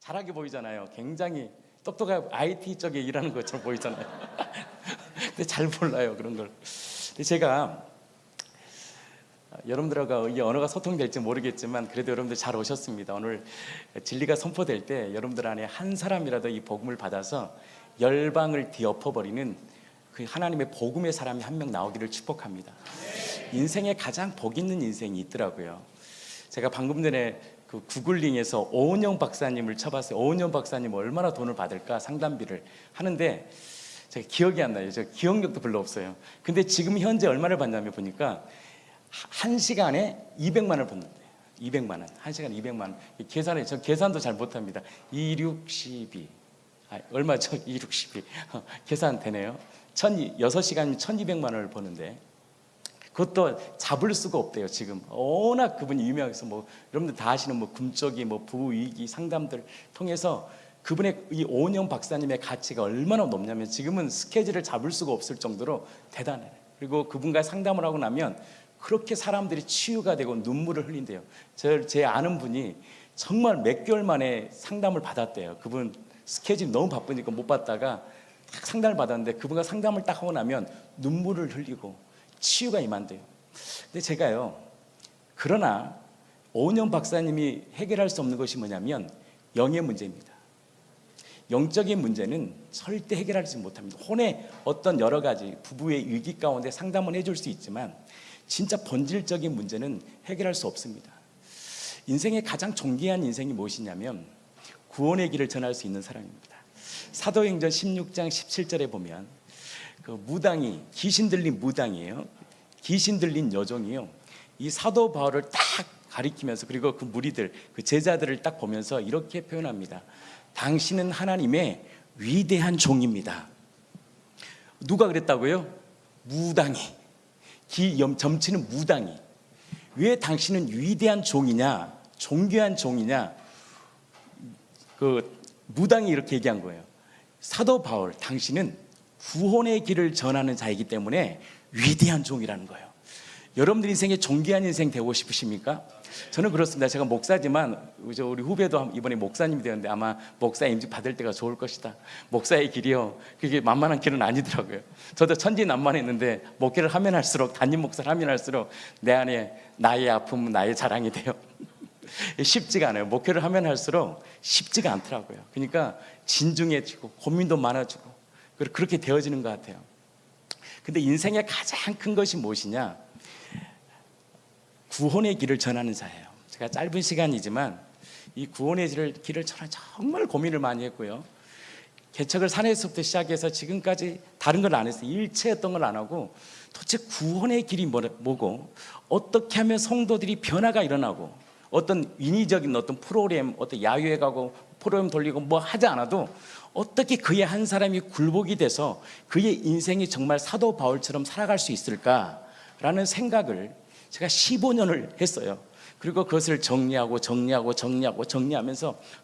잘하게 보이잖아요. 굉장히 똑똑하고 IT 쪽에 일하는 것처럼 보이잖아요. 근데 잘 몰라요, 그런 걸. 근데 제가 여러분들과 이 언어가 소통될지 모르겠지만 그래도 여러분들 잘 오셨습니다. 오늘 진리가 선포될 때 여러분들 안에 한 사람이라도 이 복음을 받아서 열방을 뒤엎어버리는 그 하나님의 복음의 사람이 한 명 나오기를 축복합니다. 인생에 가장 복 있는 인생이 있더라고요. 제가 방금 전에 그 구글링에서 오은영 박사님을 쳐봤어요. 오은영 박사님 얼마나 돈을 받을까 상담비를 하는데 제가 기억이 안 나요. 제가 기억력도 별로 없어요. 근데 지금 현재 얼마를 받냐면 보니까 한 시간에 200만 원을 받는데 200만 원, 한 시간에 200만 원. 계산해, 저 계산도 잘 못합니다. 2, 6, 12 얼마죠? 2, 6, 12 계산 되네요. 6시간이면 1200만 원을 버는데 그것도 잡을 수가 없대요. 지금 워낙 그분이 유명해서 뭐 여러분들 다 아시는 뭐 금쪽이 뭐 부위기 상담들 통해서 그분의 이 오은영 박사님의 가치가 얼마나 높냐면 지금은 스케줄을 잡을 수가 없을 정도로 대단해요. 그리고 그분과 상담을 하고 나면 그렇게 사람들이 치유가 되고 눈물을 흘린대요. 제 아는 분이 정말 몇 개월 만에 상담을 받았대요. 그분 스케줄이 너무 바쁘니까 못 받다가 딱 상담을 받았는데 그분과 상담을 딱 하고 나면 눈물을 흘리고 치유가 임한대요. 근데 제가요, 그러나 오은영 박사님이 해결할 수 없는 것이 뭐냐면 영의 문제입니다. 영적인 문제는 절대 해결하지 못합니다. 혼의 어떤 여러 가지 부부의 위기 가운데 상담은 해줄 수 있지만 진짜 본질적인 문제는 해결할 수 없습니다. 인생의 가장 존귀한 인생이 무엇이냐면 구원의 길을 전할 수 있는 사람입니다. 사도행전 16장 17절에 보면 그 무당이, 귀신 들린 무당이에요. 귀신 들린 여종이요, 이 사도 바울을 딱 가리키면서 그리고 그 무리들, 그 제자들을 딱 보면서 이렇게 표현합니다. 당신은 하나님의 위대한 종입니다. 누가 그랬다고요? 무당이, 점치는 무당이. 왜 당신은 위대한 종이냐, 존귀한 종이냐, 그 무당이 이렇게 얘기한 거예요. 사도 바울, 당신은 구원의 길을 전하는 자이기 때문에 위대한 종이라는 거예요. 여러분들 인생에 존귀한 인생 되고 싶으십니까? 저는 그렇습니다. 제가 목사지만 우리 후배도 이번에 목사님이 되었는데 아마 목사 임직 받을 때가 좋을 것이다. 목사의 길이요, 그게 만만한 길은 아니더라고요. 저도 천지난만했는데 목회를 하면 할수록, 담임 목사를 하면 할수록 내 안에 나의 아픔은 나의 자랑이 돼요. 쉽지가 않아요. 목회를 하면 할수록 쉽지가 않더라고요. 그러니까 진중해지고 고민도 많아지고 그렇게 되어지는 것 같아요. 근데 인생의 가장 큰 것이 무엇이냐? 구원의 길을 전하는 자예요. 제가 짧은 시간이지만 이 구원의 길을 전하는 정말 고민을 많이 했고요. 개척을 산에서부터 시작해서 지금까지 다른 걸 안 했어요. 일체했던 걸 안 하고 도대체 구원의 길이 뭐고, 어떻게 하면 성도들이 변화가 일어나고, 어떤 인위적인 어떤 프로그램, 어떤 야유회 가고 프로그램 돌리고 뭐 하지 않아도 어떻게 그의 한 사람이 굴복이 돼서 그의 인생이 정말 사도 바울처럼 살아갈 수 있을까라는 생각을 제가 15년을 했어요. 그리고 그것을 정리하면서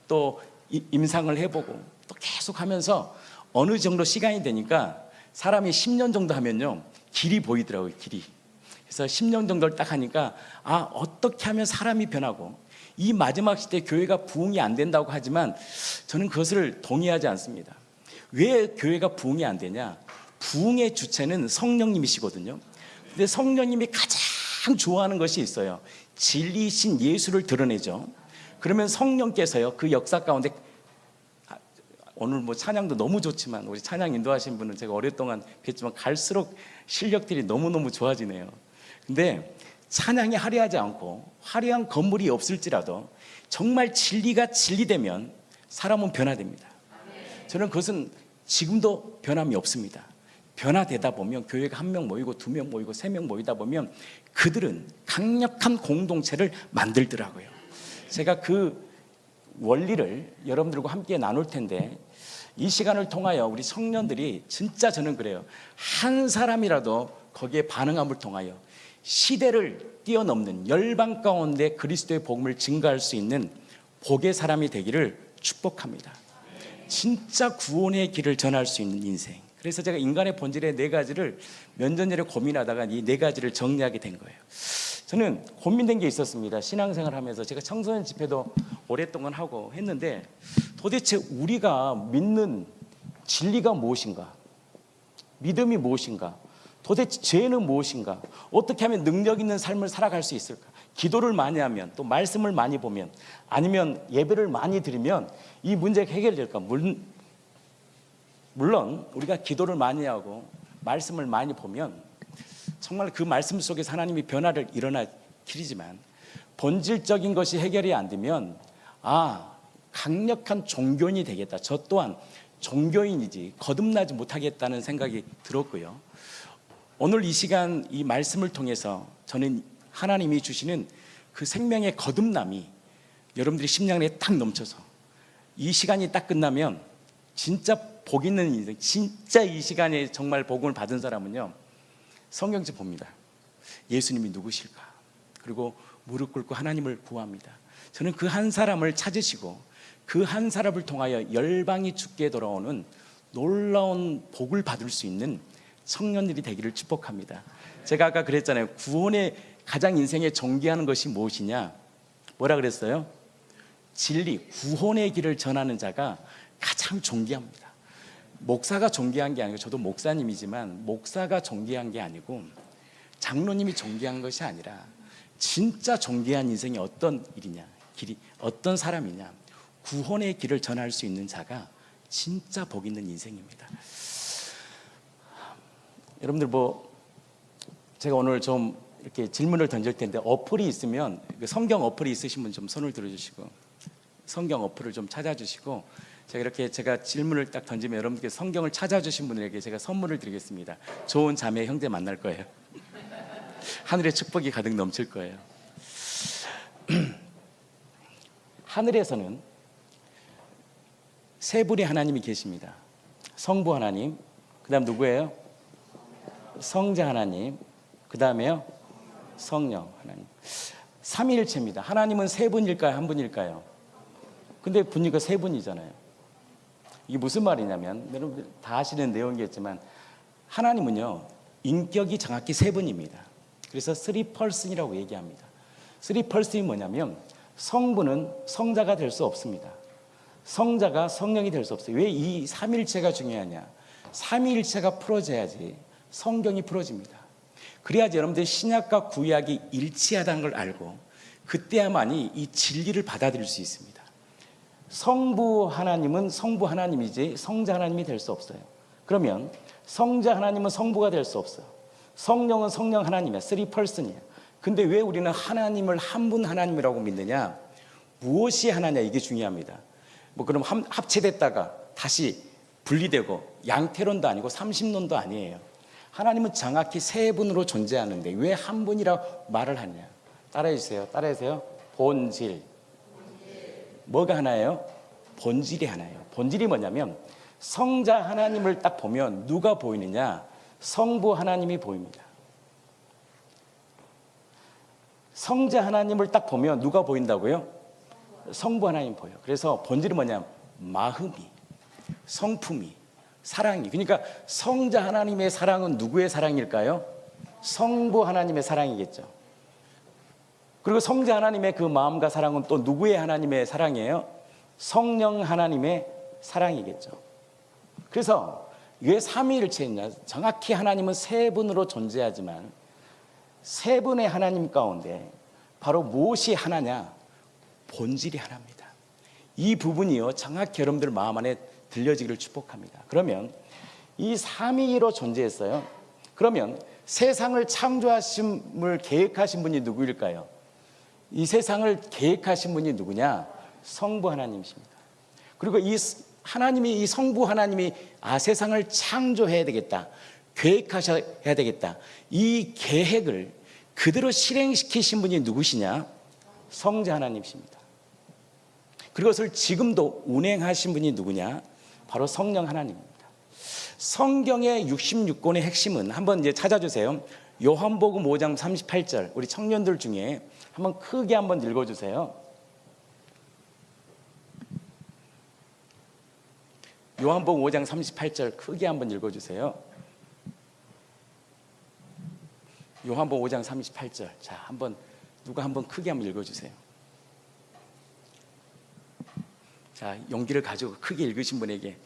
또 임상을 해보고 또 계속 하면서 어느 정도 시간이 되니까 사람이 10년 정도 하면요, 길이 보이더라고요. 길이. 그래서 10년 정도를 딱 하니까 어떻게 하면 사람이 변하고, 이 마지막 시대 교회가 부흥이 안 된다고 하지만 저는 그것을 동의하지 않습니다. 왜 교회가 부흥이 안 되냐? 부흥의 주체는 성령님이시거든요. 근데 성령님이 가장 좋아하는 것이 있어요. 진리이신 예수를 드러내죠. 그러면 성령께서요, 그 역사 가운데, 오늘 뭐 찬양도 너무 좋지만 우리 찬양 인도하신 분은 제가 오랫동안 뵀지만 갈수록 실력들이 너무너무 좋아지네요. 근데 찬양이 화려하지 않고 화려한 건물이 없을지라도 정말 진리가 진리되면 사람은 변화됩니다. 저는 그것은 지금도 변함이 없습니다. 변화되다 보면 교회가 1명 모이고 2명 모이고 3명 모이다 보면 그들은 강력한 공동체를 만들더라고요. 제가 그 원리를 여러분들과 함께 나눌 텐데, 이 시간을 통하여 우리 청년들이 진짜 저는 그래요. 한 사람이라도 거기에 반응함을 통하여 시대를 뛰어넘는 열방 가운데 그리스도의 복음을 증거할 수 있는 복의 사람이 되기를 축복합니다. 진짜 구원의 길을 전할 수 있는 인생. 그래서 제가 인간의 본질의 4가지를 몇 년 전에 고민하다가 이 4가지를 정리하게 된 거예요. 저는 고민된 게 있었습니다. 신앙생활 하면서 제가 청소년 집회도 오랫동안 하고 했는데 도대체 우리가 믿는 진리가 무엇인가? 믿음이 무엇인가? 도대체 죄는 무엇인가? 어떻게 하면 능력 있는 삶을 살아갈 수 있을까? 기도를 많이 하면, 또 말씀을 많이 보면, 아니면 예배를 많이 드리면 이 문제가 해결될까? 물론 우리가 기도를 많이 하고 말씀을 많이 보면 정말 그 말씀 속에서 하나님이 변화를 일어나기지만, 본질적인 것이 해결이 안 되면 강력한 종교인이 되겠다, 저 또한 종교인이지 거듭나지 못하겠다는 생각이 들었고요. 오늘 이 시간 이 말씀을 통해서 저는 하나님이 주시는 그 생명의 거듭남이 여러분들이 심령에 딱 넘쳐서 이 시간이 딱 끝나면 진짜 복 있는 인생, 진짜 이 시간에 정말 복음을 받은 사람은요, 성경책 봅니다. 예수님이 누구실까? 그리고 무릎 꿇고 하나님을 구합니다. 저는 그 한 사람을 찾으시고 그 한 사람을 통하여 열방이 죽게 돌아오는 놀라운 복을 받을 수 있는 청년들이 되기를 축복합니다. 제가 아까 그랬잖아요. 구원의 가장 인생에 존귀하는 것이 무엇이냐? 뭐라 그랬어요? 진리, 구원의 길을 전하는 자가 가장 존귀합니다. 목사가 존귀한 게 아니고, 저도 목사님이지만 목사가 존귀한 게 아니고 장로님이 존귀한 것이 아니라 진짜 존귀한 인생이 어떤 일이냐, 길이 어떤 사람이냐, 구원의 길을 전할 수 있는 자가 진짜 복 있는 인생입니다. 여러분들 제가 오늘 좀 이렇게 질문을 던질 텐데, 어플이 있으면, 성경 어플이 있으신 분 좀 손을 들어주시고, 성경 어플을 좀 찾아주시고, 제가 질문을 딱 던지면 여러분께 성경을 찾아주신 분에게 제가 선물을 드리겠습니다. 좋은 자매 형제 만날 거예요. 하늘의 축복이 가득 넘칠 거예요. 하늘에서는 세 분의 하나님이 계십니다. 성부 하나님, 그 다음 누구예요? 성자 하나님, 그 다음에요 성령 하나님. 삼위일체입니다. 하나님은 세 분일까요, 한 분일까요? 근데 보니까 세 분이잖아요. 이게 무슨 말이냐면, 여러분 다 아시는 내용이겠지만 하나님은요, 인격이 정확히 세 분입니다. 그래서 3person이라고 얘기합니다. 3person이 뭐냐면, 성부는 성자가 될 수 없습니다. 성자가 성령이 될 수 없어요. 왜 이 삼위일체가 중요하냐? 삼위일체가 풀어져야지 성경이 풀어집니다. 그래야지 여러분들 신약과 구약이 일치하다는 걸 알고 그때야만이 이 진리를 받아들일 수 있습니다. 성부 하나님은 성부 하나님이지 성자 하나님이 될 수 없어요. 그러면 성자 하나님은 성부가 될 수 없어요. 성령은 성령 하나님이야. 3person이야. 근데 왜 우리는 하나님을 한 분 하나님이라고 믿느냐? 무엇이 하나냐, 이게 중요합니다. 그럼 합체됐다가 다시 분리되고 양태론도 아니고 삼신론도 아니에요. 하나님은 정확히 세 분으로 존재하는데 왜 한 분이라고 말을 하냐? 따라해 주세요. 본질. 뭐가 하나예요? 본질이 하나예요. 본질이 뭐냐면, 성자 하나님을 딱 보면 누가 보이느냐? 성부 하나님이 보입니다. 성자 하나님을 딱 보면 누가 보인다고요? 성부 하나님 보여요. 그래서 본질이 뭐냐면 마음이, 성품이, 사랑이. 그러니까 성자 하나님의 사랑은 누구의 사랑일까요? 성부 하나님의 사랑이겠죠. 그리고 성자 하나님의 그 마음과 사랑은 또 누구의 하나님의 사랑이에요? 성령 하나님의 사랑이겠죠. 그래서 왜 삼위일체냐? 정확히 하나님은 세 분으로 존재하지만 세 분의 하나님 가운데 바로 무엇이 하나냐? 본질이 하나입니다. 이 부분이요, 정확히 여러분들 마음 안에 들려지기를 축복합니다. 그러면 이 삼위로 존재했어요. 그러면 세상을 창조하심을 계획하신 분이 누구일까요? 이 세상을 계획하신 분이 누구냐? 성부 하나님이십니다. 그리고 이 하나님이, 이 성부 하나님이 세상을 창조해야 되겠다, 계획하셔야 되겠다, 이 계획을 그대로 실행시키신 분이 누구시냐? 성자 하나님이십니다. 그것을 지금도 운행하신 분이 누구냐? 바로 성령 하나님입니다. 성경의 66권의 핵심은 한번 이제 찾아주세요. 요한복음 5장 38절, 우리 청년들 중에 한번 크게 한번 읽어주세요. 요한복음 5장 38절 크게 한번 읽어주세요. 요한복음 5장 38절. 자, 누가 한번 크게 한번 읽어주세요. 자, 용기를 가지고 크게 읽으신 분에게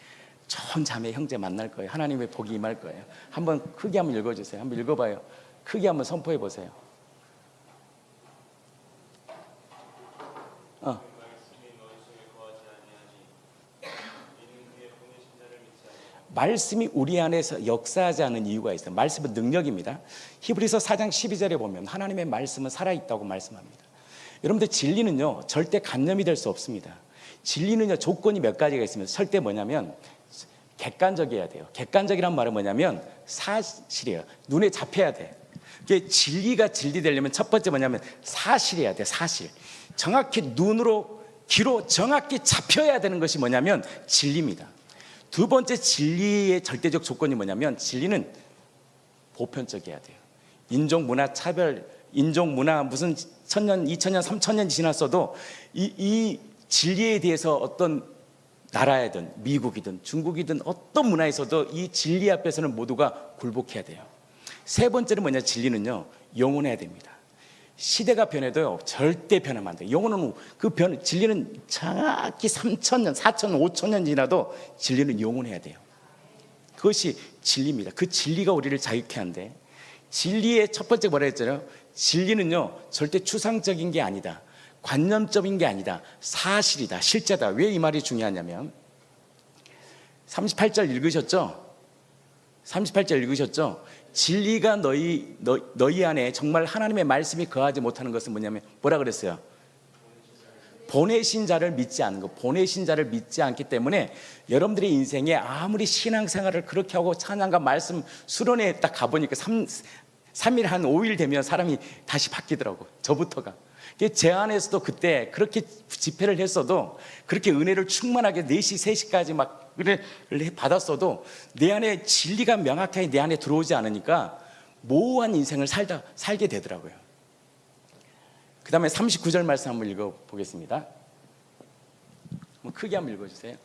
좋은 자매 형제 만날 거예요. 하나님의 복이 임할 거예요. 한번 크게 한번 읽어주세요. 한번 읽어봐요. 크게 한번 선포해 보세요. 말씀이 우리 안에서 역사하지 않은 이유가 있어요. 말씀은 능력입니다. 히브리서 4장 12절에 보면 하나님의 말씀은 살아있다고 말씀합니다. 여러분들 진리는요 절대 간념이 될 수 없습니다. 진리는요 조건이 몇 가지가 있습니다. 절대 뭐냐면 객관적이어야 돼요. 객관적이란 말은 뭐냐면 사실이에요. 눈에 잡혀야 돼. 이게 진리가 진리되려면 첫 번째 뭐냐면 사실이어야 돼. 사실. 정확히 눈으로 귀로 정확히 잡혀야 되는 것이 뭐냐면 진리입니다. 두 번째 진리의 절대적 조건이 뭐냐면 진리는 보편적이어야 돼요. 인종, 문화, 차별, 인종, 문화 무슨 1000년, 2000년, 3000년 지났어도 이 진리에 대해서 어떤 나라이든 미국이든 중국이든 어떤 문화에서도 이 진리 앞에서는 모두가 굴복해야 돼요. 세 번째는 뭐냐, 진리는요 영원해야 됩니다. 시대가 변해도요 절대 변하면 안 돼요. 영혼은 진리는 정확히 3000년, 4000년, 5000년 지나도 진리는 영원해야 돼요. 그것이 진리입니다. 그 진리가 우리를 자유케 한데, 진리의 첫 번째 뭐라 했잖아요. 진리는요 절대 추상적인 게 아니다, 관념적인 게 아니다, 사실이다, 실제다. 왜 이 말이 중요하냐면 38절 읽으셨죠? 38절 읽으셨죠? 진리가 너희 안에 정말 하나님의 말씀이 거하지 못하는 것은 뭐냐면 뭐라 그랬어요? 보내신 자를 믿지 않는 것. 보내신 자를 믿지 않기 때문에 여러분들의 인생에 아무리 신앙생활을 그렇게 하고 찬양과 말씀 수련회에 딱 가보니까 3일 한 5일 되면 사람이 다시 바뀌더라고. 저부터가. 제 안에서도 그때 그렇게 집회를 했어도, 그렇게 은혜를 충만하게 4시, 3시까지 막 은혜를 받았어도 내 안에 진리가 명확하게 내 안에 들어오지 않으니까 모호한 인생을 살게 되더라고요. 그 다음에 39절 말씀 한번 읽어보겠습니다. 크게 한번 읽어주세요.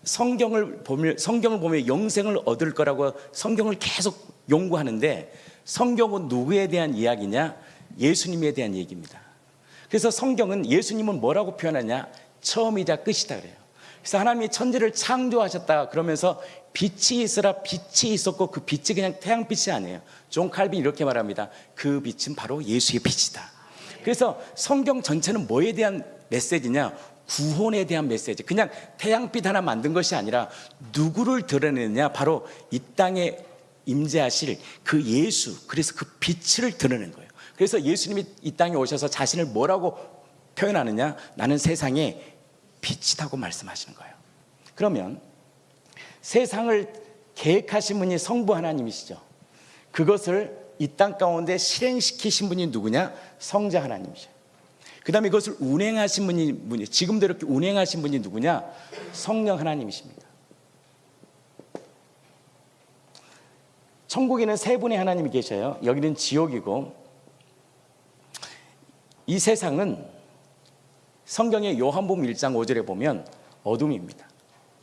성경을 보면 영생을 얻을 거라고 성경을 계속 연구하는데, 성경은 누구에 대한 이야기냐? 예수님에 대한 얘기입니다. 그래서 성경은 예수님은 뭐라고 표현하냐? 처음이자 끝이다 그래요. 그래서 하나님이 천지를 창조하셨다 그러면서 빛이 있으라 빛이 있었고, 그 빛이 그냥 태양빛이 아니에요. 존 칼빈이 이렇게 말합니다. 그 빛은 바로 예수의 빛이다. 그래서 성경 전체는 뭐에 대한 메시지냐? 구원에 대한 메시지. 그냥 태양빛 하나 만든 것이 아니라 누구를 드러내느냐? 바로 이 땅에 임재하실 그 예수, 그래서 그 빛을 드러낸 거예요. 그래서 예수님이 이 땅에 오셔서 자신을 뭐라고 표현하느냐? 나는 세상의 빛이라고 말씀하시는 거예요. 그러면 세상을 계획하신 분이 성부 하나님이시죠. 그것을 이 땅 가운데 실행시키신 분이 누구냐? 성자 하나님이시죠. 그 다음에 이것을 운행하신 분이 지금도 이렇게 운행하신 분이 누구냐? 성령 하나님이십니다. 천국에는 세 분의 하나님이 계셔요. 여기는 지옥이고, 이 세상은 성경의 요한복음 1장 5절에 보면 어둠입니다.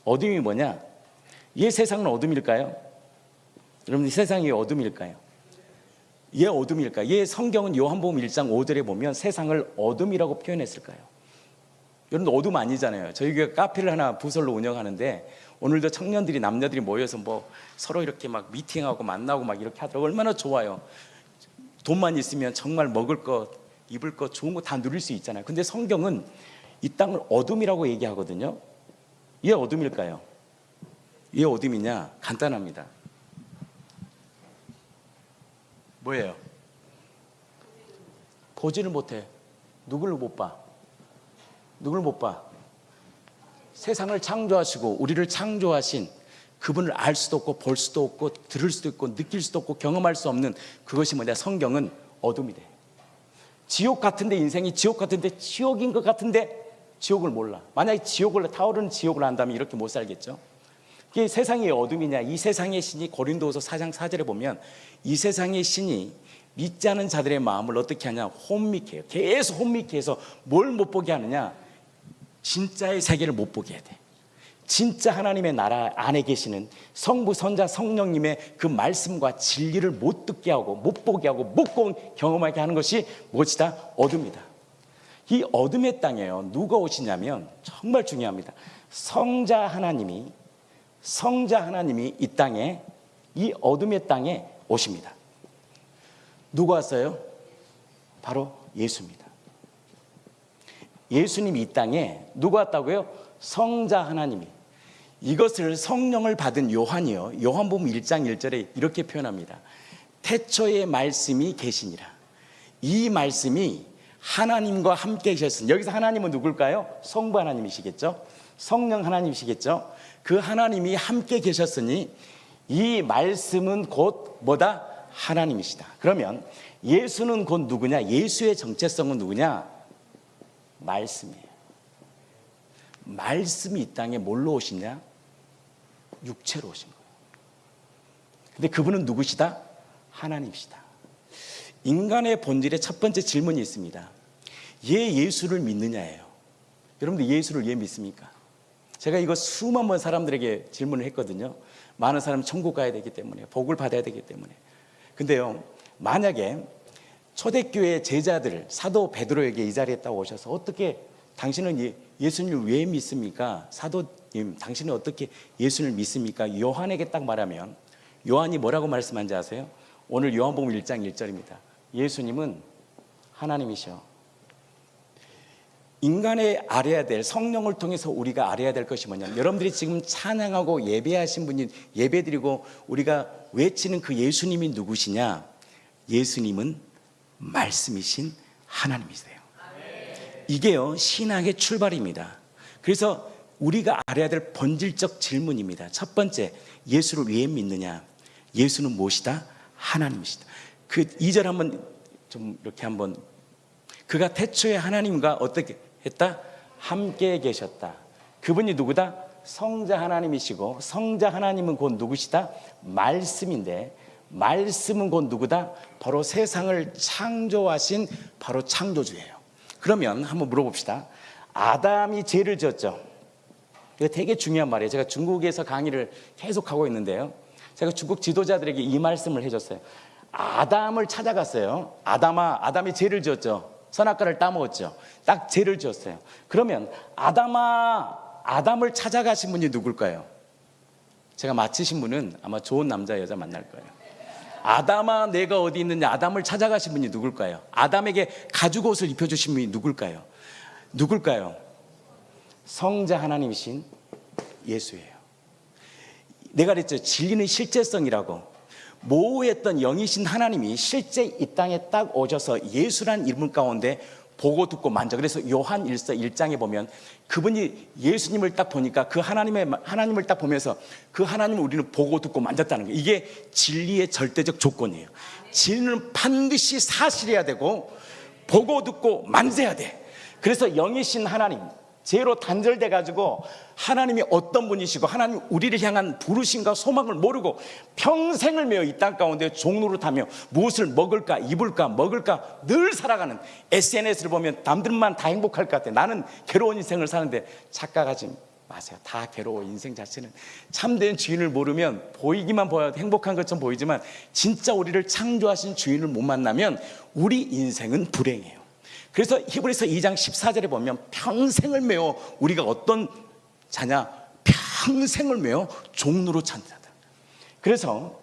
어둠이 뭐냐? 이 세상은 어둠일까요? 여러분, 이 세상이 어둠일까요? 예, 어둠일까요? 예, 성경은 요한복음 1장 5절에 보면 세상을 어둠이라고 표현했을까요? 여러분, 어둠 아니잖아요. 저희가 카페를 하나 부설로 운영하는데 오늘도 청년들이, 남녀들이 모여서 뭐 서로 이렇게 막 미팅하고 만나고 막 이렇게 하더라고요. 얼마나 좋아요. 돈만 있으면 정말 먹을 것, 입을 것, 좋은 거 다 누릴 수 있잖아요. 근데 성경은 이 땅을 어둠이라고 얘기하거든요. 예, 어둠일까요? 예, 어둠이냐? 간단합니다. 뭐예요? 보지를 못해. 누구를 못 봐? 누구를 못 봐? 세상을 창조하시고 우리를 창조하신 그분을 알 수도 없고 볼 수도 없고 들을 수도 있고 느낄 수도 없고 경험할 수 없는 그것이 뭐냐? 성경은 어둠이 돼. 지옥 같은데, 인생이 지옥 같은데, 지옥인 것 같은데 지옥을 몰라. 만약에 타오르는 지옥을 안다면 이렇게 못 살겠죠. 이게 세상의 어둠이냐? 이 세상의 신이 고린도후서 4장 4절에 보면 이 세상의 신이 믿지 않은 자들의 마음을 어떻게 하냐? 혼미케 해요. 계속 혼미케 해서 뭘 못 보게 하느냐? 진짜의 세계를 못 보게 해야 돼. 진짜 하나님의 나라 안에 계시는 성부, 성자, 성령님의 그 말씀과 진리를 못 듣게 하고 못 보게 하고 못 경험하게 하는 것이 무엇이다? 어둠이다. 이 어둠의 땅에요, 누가 오시냐면 정말 중요합니다. 성자 하나님이 이 땅에, 이 어둠의 땅에 오십니다. 누가 왔어요? 바로 예수입니다. 예수님이 이 땅에 누가 왔다고요? 성자 하나님이. 이것을 성령을 받은 요한이요, 요한복음 1장 1절에 이렇게 표현합니다. 태초에 말씀이 계시니라. 이 말씀이 하나님과 함께 계셨으니, 여기서 하나님은 누굴까요? 성부 하나님이시겠죠? 성령 하나님이시겠죠? 그 하나님이 함께 계셨으니 이 말씀은 곧 뭐다? 하나님이시다. 그러면 예수는 곧 누구냐? 예수의 정체성은 누구냐? 말씀이에요. 말씀이 이 땅에 뭘로 오시냐? 육체로 오신 거예요. 근데 그분은 누구시다? 하나님이시다. 인간의 본질의 첫 번째 질문이 있습니다. 얘 예수를 믿느냐예요. 여러분들 예수를 왜 믿습니까? 제가 이거 수만 번 사람들에게 질문을 했거든요. 많은 사람이 천국 가야 되기 때문에, 복을 받아야 되기 때문에. 근데요, 만약에 초대교회 제자들 사도 베드로에게 이 자리에 딱 오셔서 어떻게 당신은 예수님을 왜 믿습니까? 사도님, 당신은 어떻게 예수님을 믿습니까? 요한에게 딱 말하면 요한이 뭐라고 말씀한지 아세요? 오늘 요한복음 1장 1절입니다. 예수님은 하나님이셔. 인간의 알아야 될, 성령을 통해서 우리가 알아야 될 것이 뭐냐면, 여러분들이 지금 찬양하고 예배하신 분이 예배드리고 우리가 외치는 그 예수님이 누구시냐? 예수님은 말씀이신 하나님이세요. 이게요, 신앙의 출발입니다. 그래서 우리가 알아야 될 본질적 질문입니다. 첫 번째, 예수를 왜 믿느냐? 예수는 무엇이다? 하나님이시다. 그 2절 한번 좀 이렇게 한번, 그가 태초에 하나님과 어떻게 했다? 함께 계셨다. 그분이 누구다? 성자 하나님이시고, 성자 하나님은 곧 누구시다? 말씀인데, 말씀은 곧 누구다? 바로 세상을 창조하신 바로 창조주예요. 그러면 한번 물어봅시다. 아담이 죄를 지었죠. 이거 되게 중요한 말이에요. 제가 중국에서 강의를 계속하고 있는데요, 제가 중국 지도자들에게 이 말씀을 해줬어요. 아담을 찾아갔어요. 아담이 죄를 지었죠. 선악과를 따먹었죠. 딱 죄를 지었어요. 그러면 아담을 찾아가신 분이 누굴까요? 제가 맞히신 분은 아마 좋은 남자 여자 만날 거예요. 아담아, 내가 어디 있느냐? 아담을 찾아가신 분이 누굴까요? 아담에게 가죽 옷을 입혀주신 분이 누굴까요? 성자 하나님이신 예수예요. 내가 그랬죠, 진리는 실제성이라고. 모호했던 영이신 하나님이 실제 이 땅에 딱 오셔서 예수란 이름 가운데 보고 듣고 만져. 그래서 요한 1장에 보면 그분이 예수님을 딱 보니까 그 하나님을 딱 보면서 그 하나님을 우리는 보고 듣고 만졌다는 거예요. 이게 진리의 절대적 조건이에요. 진리는 반드시 사실해야 되고 보고 듣고 만져야 돼. 그래서 영이신 하나님, 죄로 단절돼 가지고 하나님이 어떤 분이시고 하나님 우리를 향한 부르심과 소망을 모르고 평생을 메어 이 땅 가운데 종노릇하며 무엇을 먹을까 입을까 먹을까 늘 살아가는, SNS를 보면 남들만 다 행복할 것 같아. 나는 괴로운 인생을 사는데 착각하지 마세요. 다 괴로워. 인생 자체는 참된 주인을 모르면 보이기만 보여도 행복한 것처럼 보이지만 진짜 우리를 창조하신 주인을 못 만나면 우리 인생은 불행해요. 그래서 히브리서 2장 14절에 보면 평생을 메어 우리가 어떤 자냐? 평생을 메어 종로로 찬다다. 그래서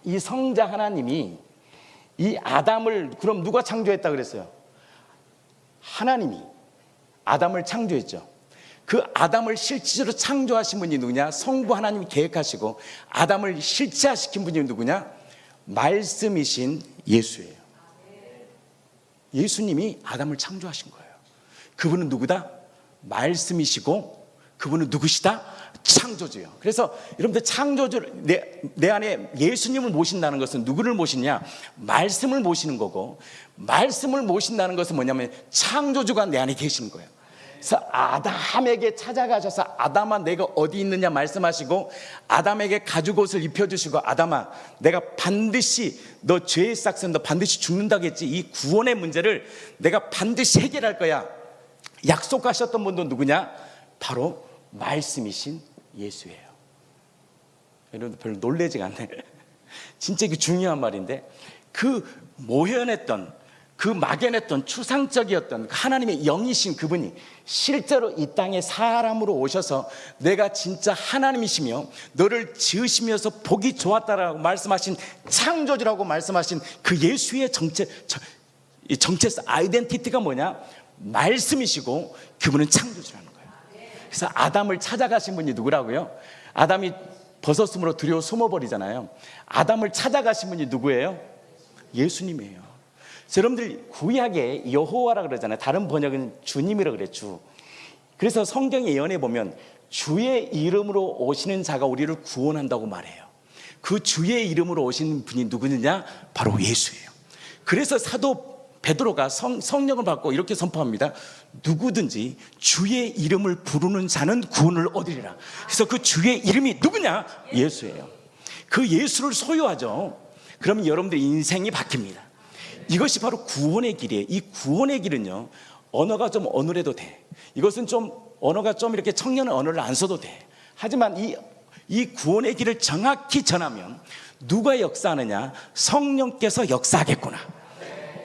이 성자 하나님이 이 아담을 그럼 누가 창조했다 그랬어요? 하나님이 아담을 창조했죠. 그 아담을 실제로 창조하신 분이 누구냐? 성부 하나님이 계획하시고 아담을 실체화시킨 분이 누구냐? 말씀이신 예수예요. 예수님이 아담을 창조하신 거예요. 그분은 누구다? 말씀이시고 그분은 누구시다? 창조주예요. 그래서 여러분들 창조주, 내 안에 예수님을 모신다는 것은 누구를 모시냐? 말씀을 모시는 거고, 말씀을 모신다는 것은 뭐냐면 창조주가 내 안에 계시는 거예요. 그래서 아담에게 찾아가셔서 아담아 내가 어디 있느냐 말씀하시고 아담에게 가죽옷을 입혀주시고 아담아 내가 반드시 너 죄의 싹은 너 반드시 죽는다겠지. 이 구원의 문제를 내가 반드시 해결할 거야. 약속하셨던 분도 누구냐? 바로 말씀이신 예수예요. 여러분 별로 놀라지가 않네. 진짜 이게 중요한 말인데, 그 모현했던, 그 막연했던 추상적이었던 하나님의 영이신 그분이 실제로 이 땅에 사람으로 오셔서 내가 진짜 하나님이시며 너를 지으시면서 보기 좋았다라고 말씀하신, 창조주라고 말씀하신 그 예수의 정체성, 아이덴티티가 뭐냐? 말씀이시고 그분은 창조주라는 거예요. 그래서 아담을 찾아가신 분이 누구라고요? 아담이 벗었으므로 두려워 숨어버리잖아요. 아담을 찾아가신 분이 누구예요? 예수님이에요. 여러분들 구약에 여호와라 그러잖아요. 다른 번역은 주님이라 그래, 주. 그래서 성경의 예언에 보면 주의 이름으로 오시는 자가 우리를 구원한다고 말해요. 그 주의 이름으로 오시는 분이 누구느냐? 바로 예수예요. 그래서 사도 베드로가 성령을 받고 이렇게 선포합니다. 누구든지 주의 이름을 부르는 자는 구원을 얻으리라. 그래서 그 주의 이름이 누구냐? 예수예요. 그 예수를 소유하죠. 그러면 여러분들의 인생이 바뀝니다. 이것이 바로 구원의 길이에요. 이 구원의 길은요, 언어가 좀 어눌해도 돼. 이것은 좀 언어가 좀 이렇게 청년 언어를 안 써도 돼. 하지만 이 구원의 길을 정확히 전하면 누가 역사하느냐? 성령께서 역사하겠구나.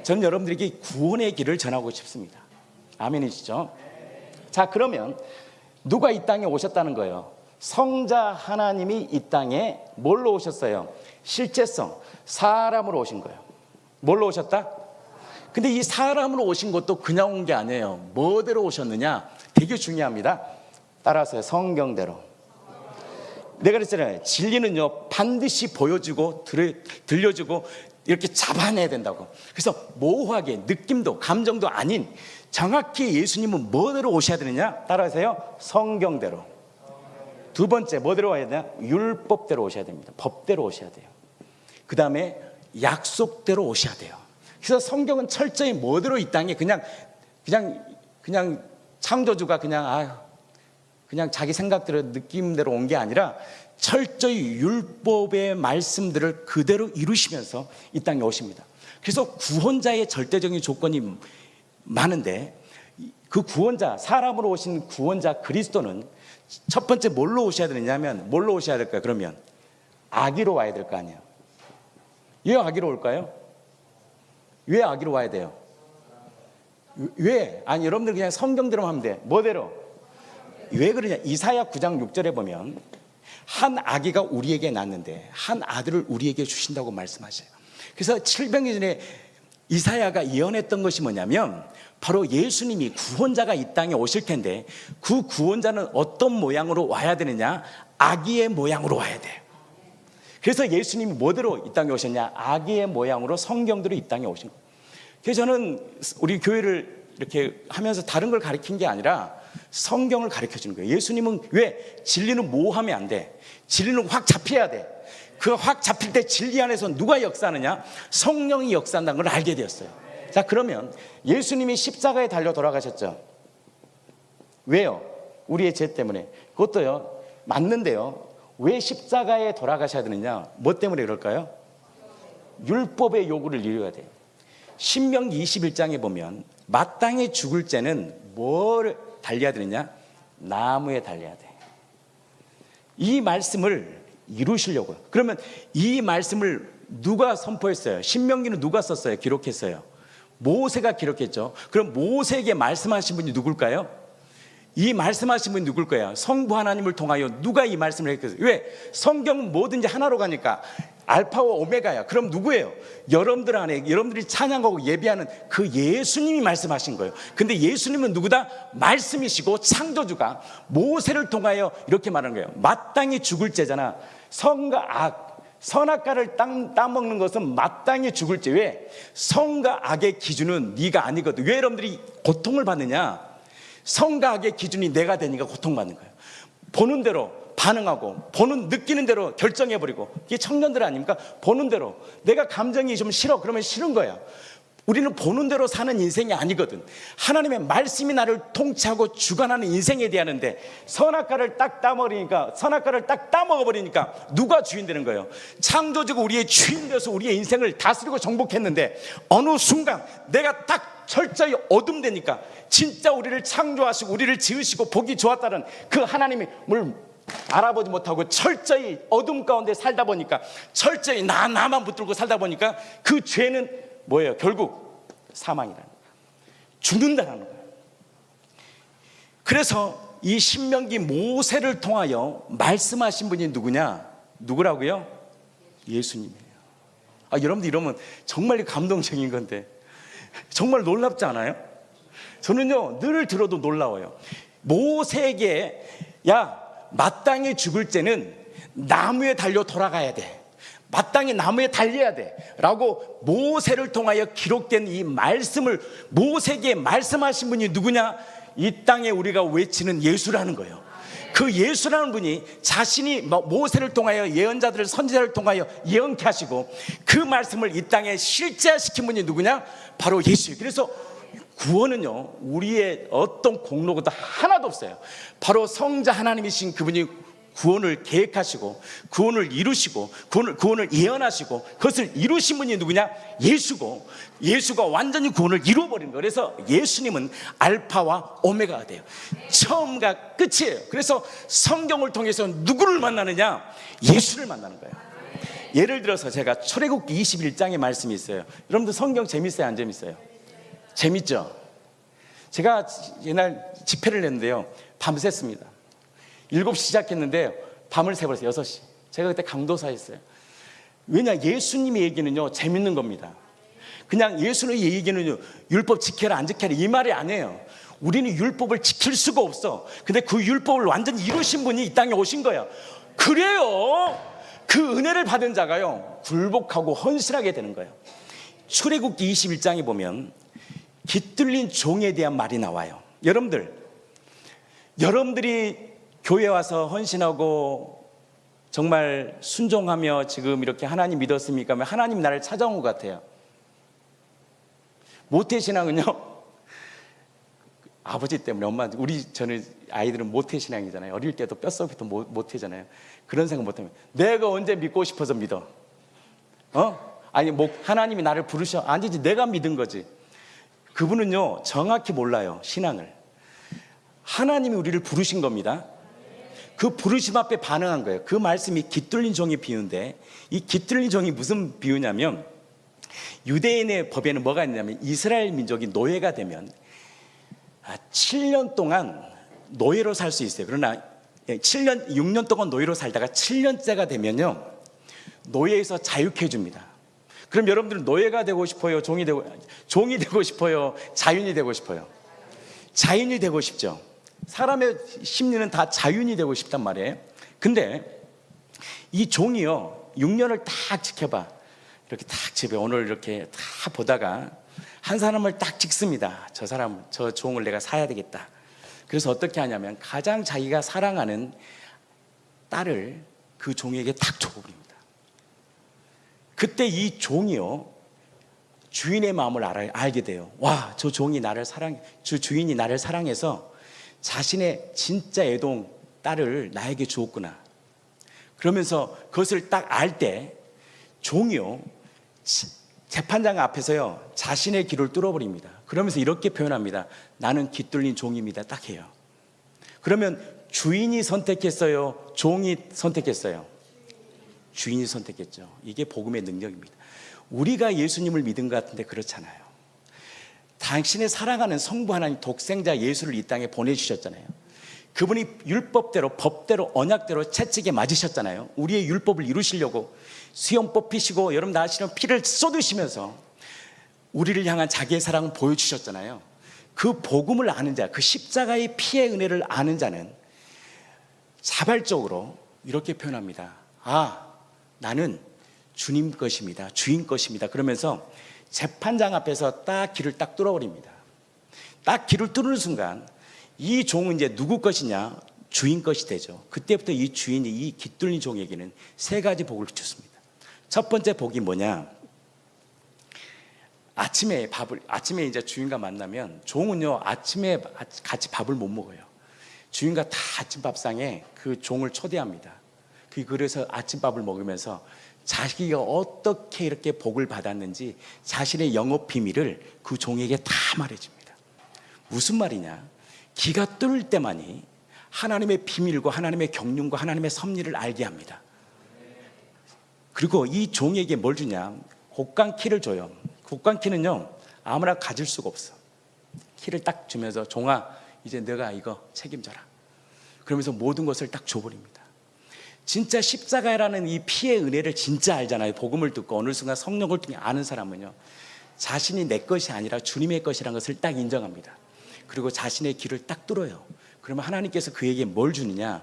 저는 여러분들에게 구원의 길을 전하고 싶습니다. 아멘이시죠? 자, 그러면 누가 이 땅에 오셨다는 거예요? 성자 하나님이 이 땅에 뭘로 오셨어요? 실제성, 사람으로 오신 거예요. 뭘로 오셨다? 근데 이 사람으로 오신 것도 그냥 온 게 아니에요. 뭐대로 오셨느냐? 되게 중요합니다. 따라하세요. 성경대로. 내가 그랬잖아요. 진리는요, 반드시 보여주고 들려주고 이렇게 잡아내야 된다고. 그래서 모호하게 느낌도 감정도 아닌 정확히 예수님은 뭐대로 오셔야 되느냐? 따라하세요. 성경대로. 두 번째 뭐대로 와야 되냐? 율법대로 오셔야 됩니다. 법대로 오셔야 돼요. 그 다음에 약속대로 오셔야 돼요. 그래서 성경은 철저히 뭐대로 이 땅에 그냥 창조주가 그냥 자기 생각대로 느낌대로 온 게 아니라 철저히 율법의 말씀들을 그대로 이루시면서 이 땅에 오십니다. 그래서 구원자의 절대적인 조건이 많은데, 그 구원자, 사람으로 오신 구원자 그리스도는 첫 번째 뭘로 오셔야 되느냐면, 뭘로 오셔야 될까요? 그러면 아기로 와야 될 거 아니에요. 왜 아기로 올까요? 왜 아기로 와야 돼요? 왜? 아니, 여러분들 그냥 성경대로 하면 돼. 뭐대로? 왜 그러냐? 이사야 9장 6절에 보면 한 아기가 우리에게 낳는데 한 아들을 우리에게 주신다고 말씀하셔요. 그래서 700년 전에 이사야가 예언했던 것이 뭐냐면 바로 예수님이 구원자가 이 땅에 오실 텐데, 그 구원자는 어떤 모양으로 와야 되느냐? 아기의 모양으로 와야 돼요. 그래서 예수님이 뭐대로 이 땅에 오셨냐? 아기의 모양으로 성경대로 이 땅에 오신 거예요. 그래서 저는 우리 교회를 이렇게 하면서 다른 걸 가르친 게 아니라 성경을 가르쳐 주는 거예요. 예수님은 왜? 진리는 모호하면 안 돼. 진리는 확 잡혀야 돼. 그 확 잡힐 때 진리 안에서 누가 역사하느냐? 성령이 역사한다는 걸 알게 되었어요. 자, 그러면 예수님이 십자가에 달려 돌아가셨죠. 왜요? 우리의 죄 때문에. 그것도요, 맞는데요, 왜 십자가에 돌아가셔야 되느냐? 뭐 때문에 그럴까요? 율법의 요구를 이루어야 돼요. 신명기 21장에 보면 마땅히 죽을 죄는 뭘 달려야 되느냐? 나무에 달려야 돼. 이 말씀을 이루시려고요. 그러면 이 말씀을 누가 선포했어요? 신명기는 누가 썼어요? 기록했어요? 모세가 기록했죠. 그럼 모세에게 말씀하신 분이 누굴까요? 이 말씀하신 분이 누굴 거야? 성부 하나님을 통하여 누가 이 말씀을 했겠어요? 왜? 성경은 뭐든지 하나로 가니까 알파와 오메가야. 그럼 누구예요? 여러분들 안에, 여러분들이 찬양하고 예배하는 그 예수님이 말씀하신 거예요. 근데 예수님은 누구다? 말씀이시고 창조주가 모세를 통하여 이렇게 말하는 거예요. 마땅히 죽을 죄잖아. 선과 악, 선악과를 따먹는 것은 마땅히 죽을 죄. 왜? 선과 악의 기준은 네가 아니거든. 왜 여러분들이 고통을 받느냐? 선과 악의 기준이 내가 되니까 고통받는 거예요. 보는 대로 반응하고 느끼는 대로 결정해버리고, 이게 청년들 아닙니까? 보는 대로 내가 감정이 좀 싫어 그러면 싫은 거야. 우리는 보는 대로 사는 인생이 아니거든. 하나님의 말씀이 나를 통치하고 주관하는 인생에 대하는데 선악과를 딱 따먹어버리니까 누가 주인 되는 거예요? 창조주가 우리의 주인 되어서 우리의 인생을 다스리고 정복했는데 어느 순간 내가 딱 철저히 어둠되니까 진짜 우리를 창조하시고 우리를 지으시고 보기 좋았다는 그 하나님을 알아보지 못하고 철저히 어둠 가운데 살다 보니까, 철저히 나만 붙들고 살다 보니까 그 죄는 뭐예요? 결국 사망이라는 거예요. 죽는다는 거예요. 그래서 이 신명기 모세를 통하여 말씀하신 분이 누구라고요? 예수님이에요. 여러분들 이러면 정말 감동적인 건데 정말 놀랍지 않아요? 저는요 늘 들어도 놀라워요. 모세에게 마땅히 죽을 때는 나무에 달려 돌아가야 돼, 마땅히 나무에 달려야 돼 라고 모세를 통하여 기록된 이 말씀을 모세에게 말씀하신 분이 누구냐? 이 땅에 우리가 외치는 예수라는 거예요. 그 예수라는 분이 자신이 모세를 통하여 예언자들을, 선지자를 통하여 예언케 하시고 그 말씀을 이 땅에 실제화시킨 분이 누구냐? 바로 예수예요. 그래서 구원은요 우리의 어떤 공로가 하나도 없어요. 바로 성자 하나님이신 그분이 구원을 계획하시고 구원을 이루시고 구원을 예언하시고 그것을 이루신 분이 누구냐? 예수고, 예수가 완전히 구원을 이루어버린 거예요. 그래서 예수님은 알파와 오메가가 돼요. 처음과 끝이에요. 그래서 성경을 통해서 누구를 만나느냐? 예수를 만나는 거예요. 예를 들어서 제가 출애굽기 21장의 말씀이 있어요. 여러분들 성경 재밌어요, 안 재밌어요? 재밌죠? 제가 옛날 집회를 했는데요 밤샜습니다. 7시 시작했는데 밤을 새버렸어요. 6시. 제가 그때 강도사였어요. 왜냐? 예수님의 얘기는요 재밌는 겁니다. 그냥 예수님의 얘기는요 율법 지켜라 안 지켜라 이 말이 아니에요. 우리는 율법을 지킬 수가 없어. 근데 그 율법을 완전히 이루신 분이 이 땅에 오신 거예요. 그래요 그 은혜를 받은 자가요 굴복하고 헌신하게 되는 거예요. 출애굽기 21장에 보면 깃들린 종에 대한 말이 나와요. 여러분들이 교회 와서 헌신하고 정말 순종하며 지금 이렇게 하나님 믿었습니까? 하나님 나를 찾아온 것 같아요. 모태신앙은요 아버지 때문에, 엄마, 저는 아이들은 모태신앙이잖아요. 어릴 때도 뼛속부터 모태잖아요. 그런 생각 못하면 내가 언제 믿고 싶어서 믿어? 아니 하나님이 나를 부르셔? 아니지, 내가 믿은 거지. 그분은요 정확히 몰라요 신앙을. 하나님이 우리를 부르신 겁니다. 그 부르심 앞에 반응한 거예요. 그 말씀이 깃들린 종의 비유인데, 이 깃들린 종이 무슨 비유냐면, 유대인의 법에는 뭐가 있냐면 이스라엘 민족이 노예가 되면 7년 동안 노예로 살 수 있어요. 그러나 6년 동안 노예로 살다가 7년째가 되면요 노예에서 자유케 해줍니다. 그럼 여러분들은 노예가 되고 싶어요? 종이 되고 싶어요? 자유인이 되고 싶어요? 자유인이 되고 싶죠. 사람의 심리는 다 자유인이 되고 싶단 말이에요. 근데 이 종이요 6년을 딱 지켜봐. 이렇게 딱 집에 오늘 이렇게 다 보다가 한 사람을 딱 찍습니다. 저 종을 내가 사야 되겠다. 그래서 어떻게 하냐면 가장 자기가 사랑하는 딸을 그 종에게 딱 줘버립니다. 그때 이 종이요 주인의 마음을 알게 돼요. 와, 저 종이 나를 사랑해, 저 주인이 나를 사랑해서 자신의 진짜 애동 딸을 나에게 주었구나. 그러면서 그것을 딱 알 때 종이요 재판장 앞에서요 자신의 길을 뚫어버립니다. 그러면서 이렇게 표현합니다. 나는 깃들린 종입니다. 딱 해요. 그러면 주인이 선택했어요? 종이 선택했어요? 주인이 선택했죠. 이게 복음의 능력입니다. 우리가 예수님을 믿은 것 같은데 그렇잖아요. 당신의 사랑하는 성부 하나님 독생자 예수를 이 땅에 보내주셨잖아요. 그분이 율법대로, 법대로, 언약대로 채찍에 맞으셨잖아요. 우리의 율법을 이루시려고 수염 뽑히시고 여러분 아시는 피를 쏟으시면서 우리를 향한 자기의 사랑을 보여주셨잖아요. 그 복음을 아는 자, 그 십자가의 피의 은혜를 아는 자는 자발적으로 이렇게 표현합니다. 나는 주님 것입니다. 주인 것입니다. 그러면서 재판장 앞에서 딱 길을 딱 뚫어버립니다. 딱 길을 뚫는 순간 이 종은 이제 누구 것이냐? 주인 것이 되죠. 그때부터 이 주인이 이 깃들린 종에게는 3가지 복을 주습니다. 첫 번째 복이 뭐냐? 아침에 이제 주인과 만나면 종은요 아침에 같이 밥을 못 먹어요. 주인과 다 아침밥상에 그 종을 초대합니다. 그래서 아침밥을 먹으면서 자기가 어떻게 이렇게 복을 받았는지 자신의 영업 비밀을 그 종에게 다 말해줍니다. 무슨 말이냐? 기가 뚫을 때만이 하나님의 비밀과 하나님의 경륜과 하나님의 섭리를 알게 합니다. 그리고 이 종에게 뭘 주냐? 곡간키를 줘요. 곡간키는요, 아무나 가질 수가 없어. 키를 딱 주면서 종아, 이제 너가 이거 책임져라. 그러면서 모든 것을 딱 줘버립니다. 진짜 십자가라는 이 피의 은혜를 진짜 알잖아요. 복음을 듣고 어느 순간 성령을 통해 아는 사람은요, 자신이 내 것이 아니라 주님의 것이라는 것을 딱 인정합니다. 그리고 자신의 길을 딱 뚫어요. 그러면 하나님께서 그에게 뭘 주느냐?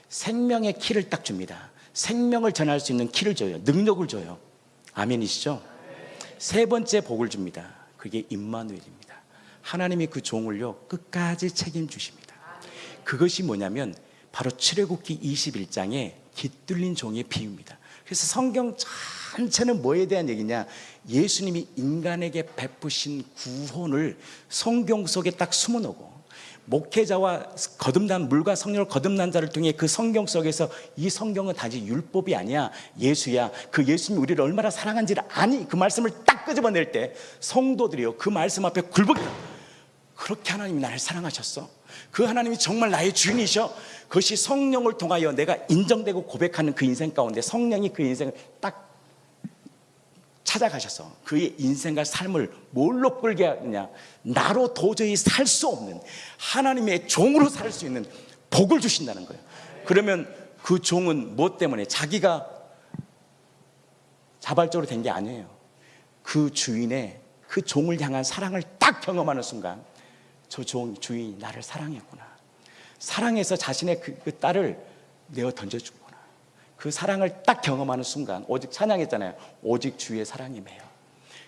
생명의 키를 딱 줍니다. 생명을 전할 수 있는 키를 줘요. 능력을 줘요. 아멘이시죠? 세 번째 복을 줍니다. 그게 임마누엘입니다. 하나님이 그 종을요, 끝까지 책임주십니다. 그것이 뭐냐면 바로 출애굽기 21장에 깃들린 종의 비유입니다. 그래서 성경 전체는 뭐에 대한 얘기냐? 예수님이 인간에게 베푸신 구원을 성경 속에 딱 숨어놓고, 목회자와 거듭난 물과 성령을 거듭난 자를 통해 그 성경 속에서 이 성경은 단지 율법이 아니야, 예수야. 그 예수님이 우리를 얼마나 사랑한지를 아니, 그 말씀을 딱 끄집어낼 때 성도들이요, 그 말씀 앞에 굴복해요. 그렇게 하나님이 나를 사랑하셨어? 그 하나님이 정말 나의 주인이셔? 그것이 성령을 통하여 내가 인정되고 고백하는 그 인생 가운데 성령이 그 인생을 딱 찾아가셔서 그의 인생과 삶을 뭘로 끌게 하느냐? 나로 도저히 살 수 없는 하나님의 종으로 살 수 있는 복을 주신다는 거예요. 그러면 그 종은 무엇 때문에? 자기가 자발적으로 된 게 아니에요. 그 주인의 그 종을 향한 사랑을 딱 경험하는 순간, 저 주인이 나를 사랑했구나, 사랑해서 자신의 그 딸을 내어 던져주구나, 그 사랑을 딱 경험하는 순간, 오직 찬양했잖아요. 오직 주의 사랑이 매여.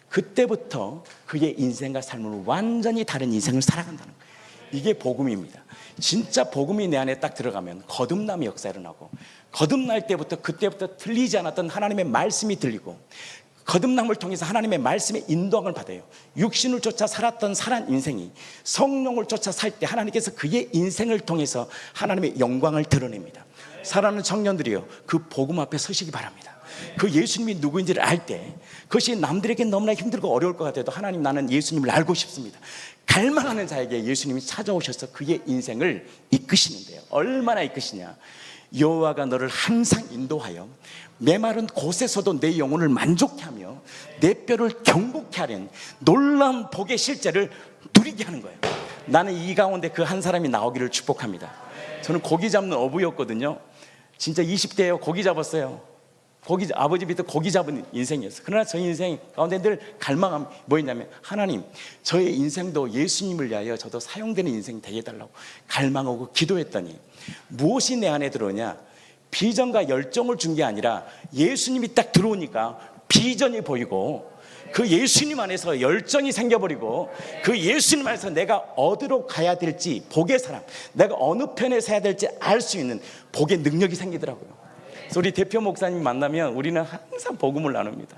그때부터 그의 인생과 삶을 완전히 다른 인생을 살아간다는 거예요. 이게 복음입니다. 진짜 복음이 내 안에 딱 들어가면 거듭남의 역사가 일어나고, 거듭날 때부터 그때부터 들리지 않았던 하나님의 말씀이 들리고, 거듭남을 통해서 하나님의 말씀의 인도함을 받아요. 육신을 쫓아 살았던 사람 인생이 성령을 쫓아 살 때 하나님께서 그의 인생을 통해서 하나님의 영광을 드러냅니다. 사랑하는 청년들이요, 그 복음 앞에 서시기 바랍니다. 그 예수님이 누구인지를 알 때, 그것이 남들에게 너무나 힘들고 어려울 것 같아도 하나님, 나는 예수님을 알고 싶습니다. 갈망하는 자에게 예수님이 찾아오셔서 그의 인생을 이끄시는데요. 얼마나 이끄시냐? 여호와가 너를 항상 인도하여 메마른 곳에서도 내 영혼을 만족케 하며 내 뼈를 경복케 하는 놀라운 복의 실제를 누리게 하는 거예요. 나는 이 가운데 그 한 사람이 나오기를 축복합니다. 저는 고기 잡는 어부였거든요. 진짜 20대에 고기 잡았어요. 아버지 밑에 고기 잡은 인생이었어요. 그러나 저 인생 가운데 늘 갈망함 뭐였냐면, 하나님, 저의 인생도 예수님을 위하여 저도 사용되는 인생이 되게 해달라고 갈망하고 기도했더니 무엇이 내 안에 들어오냐? 비전과 열정을 준 게 아니라 예수님이 딱 들어오니까 비전이 보이고, 그 예수님 안에서 열정이 생겨버리고, 그 예수님 안에서 내가 어디로 가야 될지, 복의 사람, 내가 어느 편에 서야 될지 알 수 있는 복의 능력이 생기더라고요. 그래서 우리 대표 목사님 만나면 우리는 항상 복음을 나눕니다.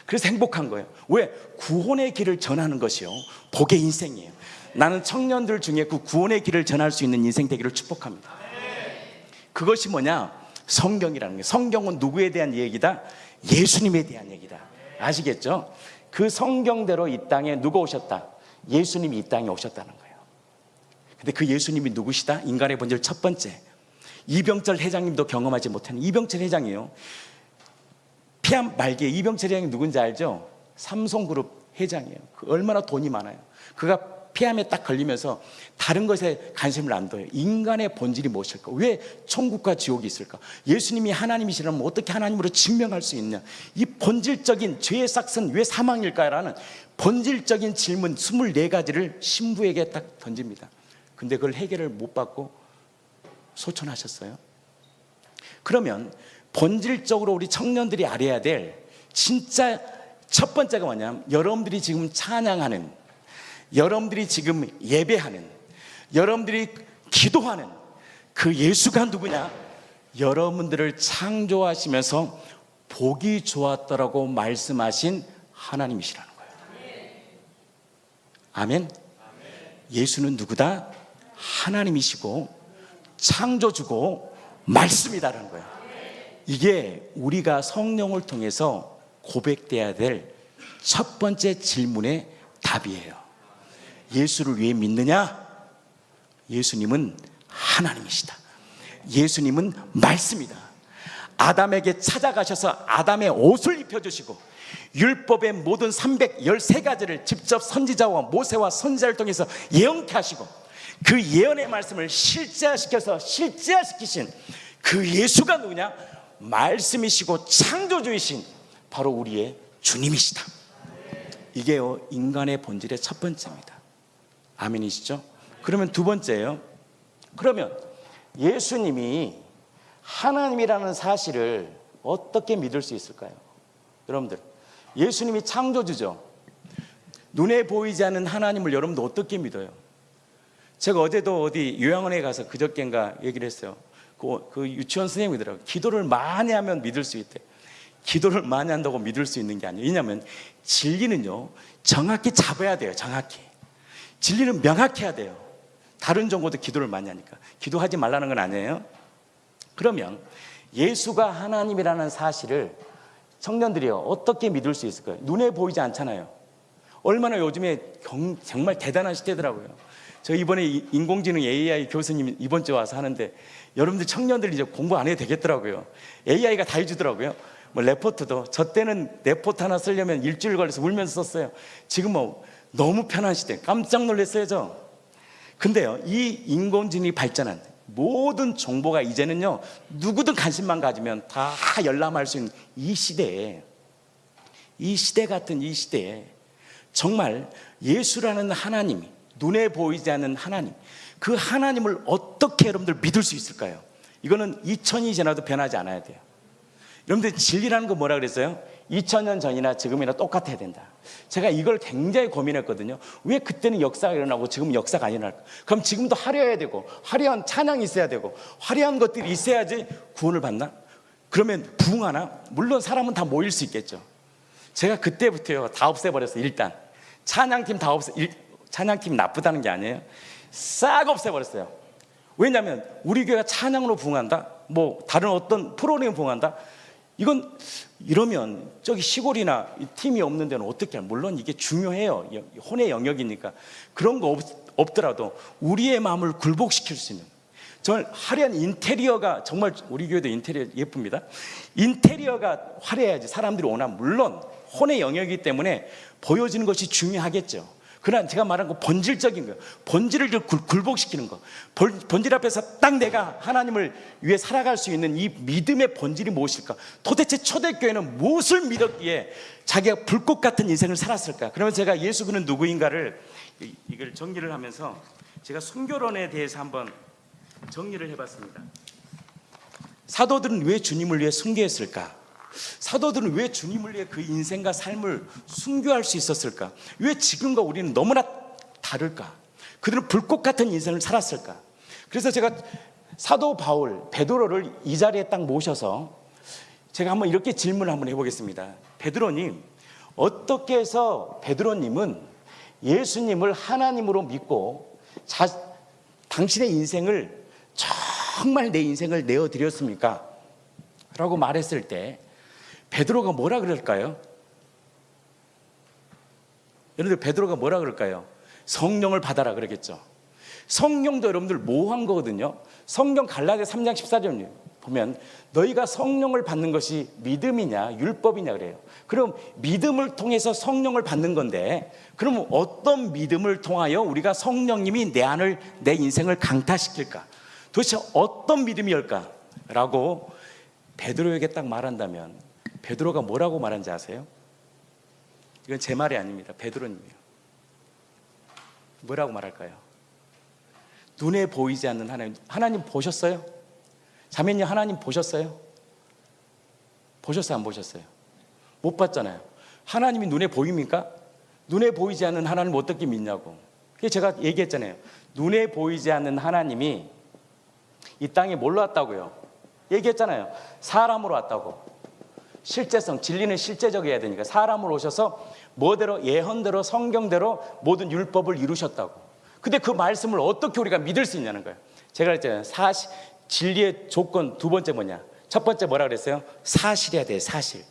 그래서 행복한 거예요. 왜? 구원의 길을 전하는 것이요, 복의 인생이에요. 나는 청년들 중에 그 구원의 길을 전할 수 있는 인생 되기를 축복합니다. 그것이 뭐냐? 성경이라는 거예요. 성경은 누구에 대한 얘기다? 예수님에 대한 얘기다. 아시겠죠? 그 성경대로 이 땅에 누가 오셨다? 예수님이 이 땅에 오셨다는 거예요. 근데 그 예수님이 누구시다? 인간의 본질 첫 번째, 이병철 회장님도 경험하지 못하는 이병철 회장이에요. 폐암 말기에 이병철 회장이 누군지 알죠? 삼성그룹 회장이에요. 얼마나 돈이 많아요. 그가 폐암에 딱 걸리면서 다른 것에 관심을 안 둬요. 인간의 본질이 무엇일까? 왜 천국과 지옥이 있을까? 예수님이 하나님이시라면 어떻게 하나님으로 증명할 수 있냐? 이 본질적인 죄의 싹은 왜 사망일까라는 본질적인 질문 24가지를 신부에게 딱 던집니다. 근데 그걸 해결을 못 받고 소천하셨어요. 그러면 본질적으로 우리 청년들이 알아야 될 진짜 첫 번째가 뭐냐면, 여러분들이 지금 찬양하는, 여러분들이 지금 예배하는, 여러분들이 기도하는 그 예수가 누구냐? 여러분들을 창조하시면서 보기 좋았더라고 말씀하신 하나님이시라는 거예요. 아멘. 예수는 누구다? 하나님이시고 창조주고 말씀이다라는 거예요. 이게 우리가 성령을 통해서 고백돼야 될 첫 번째 질문의 답이에요. 예수를 왜 믿느냐? 예수님은 하나님이시다. 예수님은 말씀이다. 아담에게 찾아가셔서 아담의 옷을 입혀주시고 율법의 모든 313가지를 직접 선지자와 모세와 선지자를 통해서 예언케 하시고 그 예언의 말씀을 실제화시키신 그 예수가 누구냐? 말씀이시고 창조주이신 바로 우리의 주님이시다. 이게요, 인간의 본질의 첫 번째입니다. 아멘이시죠? 그러면 두 번째예요. 그러면 예수님이 하나님이라는 사실을 어떻게 믿을 수 있을까요? 여러분들, 예수님이 창조주죠. 눈에 보이지 않는 하나님을 여러분들 어떻게 믿어요? 제가 어제도 어디 요양원에 가서 그저께인가 얘기를 했어요. 그 유치원 선생님이더라고요. 기도를 많이 하면 믿을 수 있대. 기도를 많이 한다고 믿을 수 있는 게 아니에요. 왜냐하면 진리는요, 정확히 잡아야 돼요. 정확히. 진리는 명확해야 돼요. 다른 정보도 기도를 많이 하니까. 기도하지 말라는 건 아니에요. 그러면 예수가 하나님이라는 사실을 청년들이요, 어떻게 믿을 수 있을까요? 눈에 보이지 않잖아요. 얼마나 요즘에 정말 대단한 시대더라고요. 저 이번에 인공지능 AI 교수님 이번 주에 와서 하는데 여러분들 청년들 이제 공부 안 해도 되겠더라고요. AI가 다 해주더라고요. 뭐 레포트도, 저 때는 레포트 하나 쓰려면 일주일 걸려서 울면서 썼어요. 지금 뭐 너무 편한 시대. 깜짝 놀랐어요, 저. 근데요, 이 인공지능이 발전한 모든 정보가 이제는요, 누구든 관심만 가지면 다 열람할 수 있는 이 시대에, 이 시대 같은 이 시대에 정말 예수라는 하나님이, 눈에 보이지 않는 하나님, 그 하나님을 어떻게 여러분들 믿을 수 있을까요? 이거는 2000이 지나도 변하지 않아야 돼요. 여러분들, 진리라는 거 뭐라 그랬어요? 2000년 전이나 지금이나 똑같아야 된다. 제가 이걸 굉장히 고민했거든요. 왜 그때는 역사가 일어나고 지금 역사가 안 일어날까? 그럼 지금도 화려해야 되고 화려한 찬양이 있어야 되고 화려한 것들이 있어야지 구원을 받나? 그러면 부흥하나? 물론 사람은 다 모일 수 있겠죠. 제가 그때부터요, 다 없애버렸어요. 일단 찬양팀 다 찬양팀 나쁘다는 게 아니에요. 싹 없애버렸어요. 왜냐하면 우리 교회가 찬양으로 부흥한다? 뭐 다른 어떤 프로그램 부흥한다? 이건 이러면 저기 시골이나 팀이 없는 데는 어떻게 해요? 물론 이게 중요해요. 혼의 영역이니까. 그런 거 없더라도 우리의 마음을 굴복시킬 수 있는, 정말 화려한 인테리어가, 정말 우리 교회도 인테리어 예쁩니다. 인테리어가 화려해야지 사람들이 오나. 물론 혼의 영역이기 때문에 보여지는 것이 중요하겠죠. 그러나 제가 말한 거 본질적인 거예요. 본질을 굴복시키는 거. 본질 앞에서 딱 내가 하나님을 위해 살아갈 수 있는 이 믿음의 본질이 무엇일까? 도대체 초대교회는 무엇을 믿었기에 자기가 불꽃 같은 인생을 살았을까? 그러면 제가 예수 그는 누구인가를 이걸 정리를 하면서 제가 순교론에 대해서 한번 정리를 해봤습니다. 사도들은 왜 주님을 위해 순교했을까? 사도들은 왜 주님을 위해 그 인생과 삶을 순교할 수 있었을까? 왜 지금과 우리는 너무나 다를까? 그들은 불꽃 같은 인생을 살았을까? 그래서 제가 사도 바울, 베드로를 이 자리에 딱 모셔서 제가 한번 이렇게 질문을 한번 해보겠습니다. 베드로님, 어떻게 해서 베드로님은 예수님을 하나님으로 믿고 당신의 인생을 정말 내 인생을 내어드렸습니까? 라고 말했을 때 베드로가 뭐라 그럴까요? 여러분들, 베드로가 뭐라 그럴까요? 성령을 받아라 그러겠죠. 성령도 여러분들 모호한 거거든요. 성경 갈라디아 3장 14절 보면 너희가 성령을 받는 것이 믿음이냐 율법이냐 그래요. 그럼 믿음을 통해서 성령을 받는 건데, 그럼 어떤 믿음을 통하여 우리가 성령님이 내 인생을 강타시킬까? 도대체 어떤 믿음이올까? 라고 베드로에게 딱 말한다면 베드로가 뭐라고 말한지 아세요? 이건 제 말이 아닙니다. 베드로님이에요. 뭐라고 말할까요? 눈에 보이지 않는 하나님. 하나님 보셨어요? 자매님, 하나님 보셨어요? 보셨어요? 안 보셨어요? 못 봤잖아요. 하나님이 눈에 보입니까? 눈에 보이지 않는 하나님을 어떻게 믿냐고. 그게 제가 얘기했잖아요. 눈에 보이지 않는 하나님이 이 땅에 뭘로 왔다고요? 얘기했잖아요. 사람으로 왔다고. 실제성, 진리는 실제적이어야 되니까 사람으로 오셔서 뭐대로, 예언대로, 성경대로 모든 율법을 이루셨다고. 근데 그 말씀을 어떻게 우리가 믿을 수 있냐는 거예요. 제가 그랬잖아요. 진리의 조건 두 번째 뭐냐? 첫 번째 뭐라 그랬어요? 사실이어야 돼요. 사실.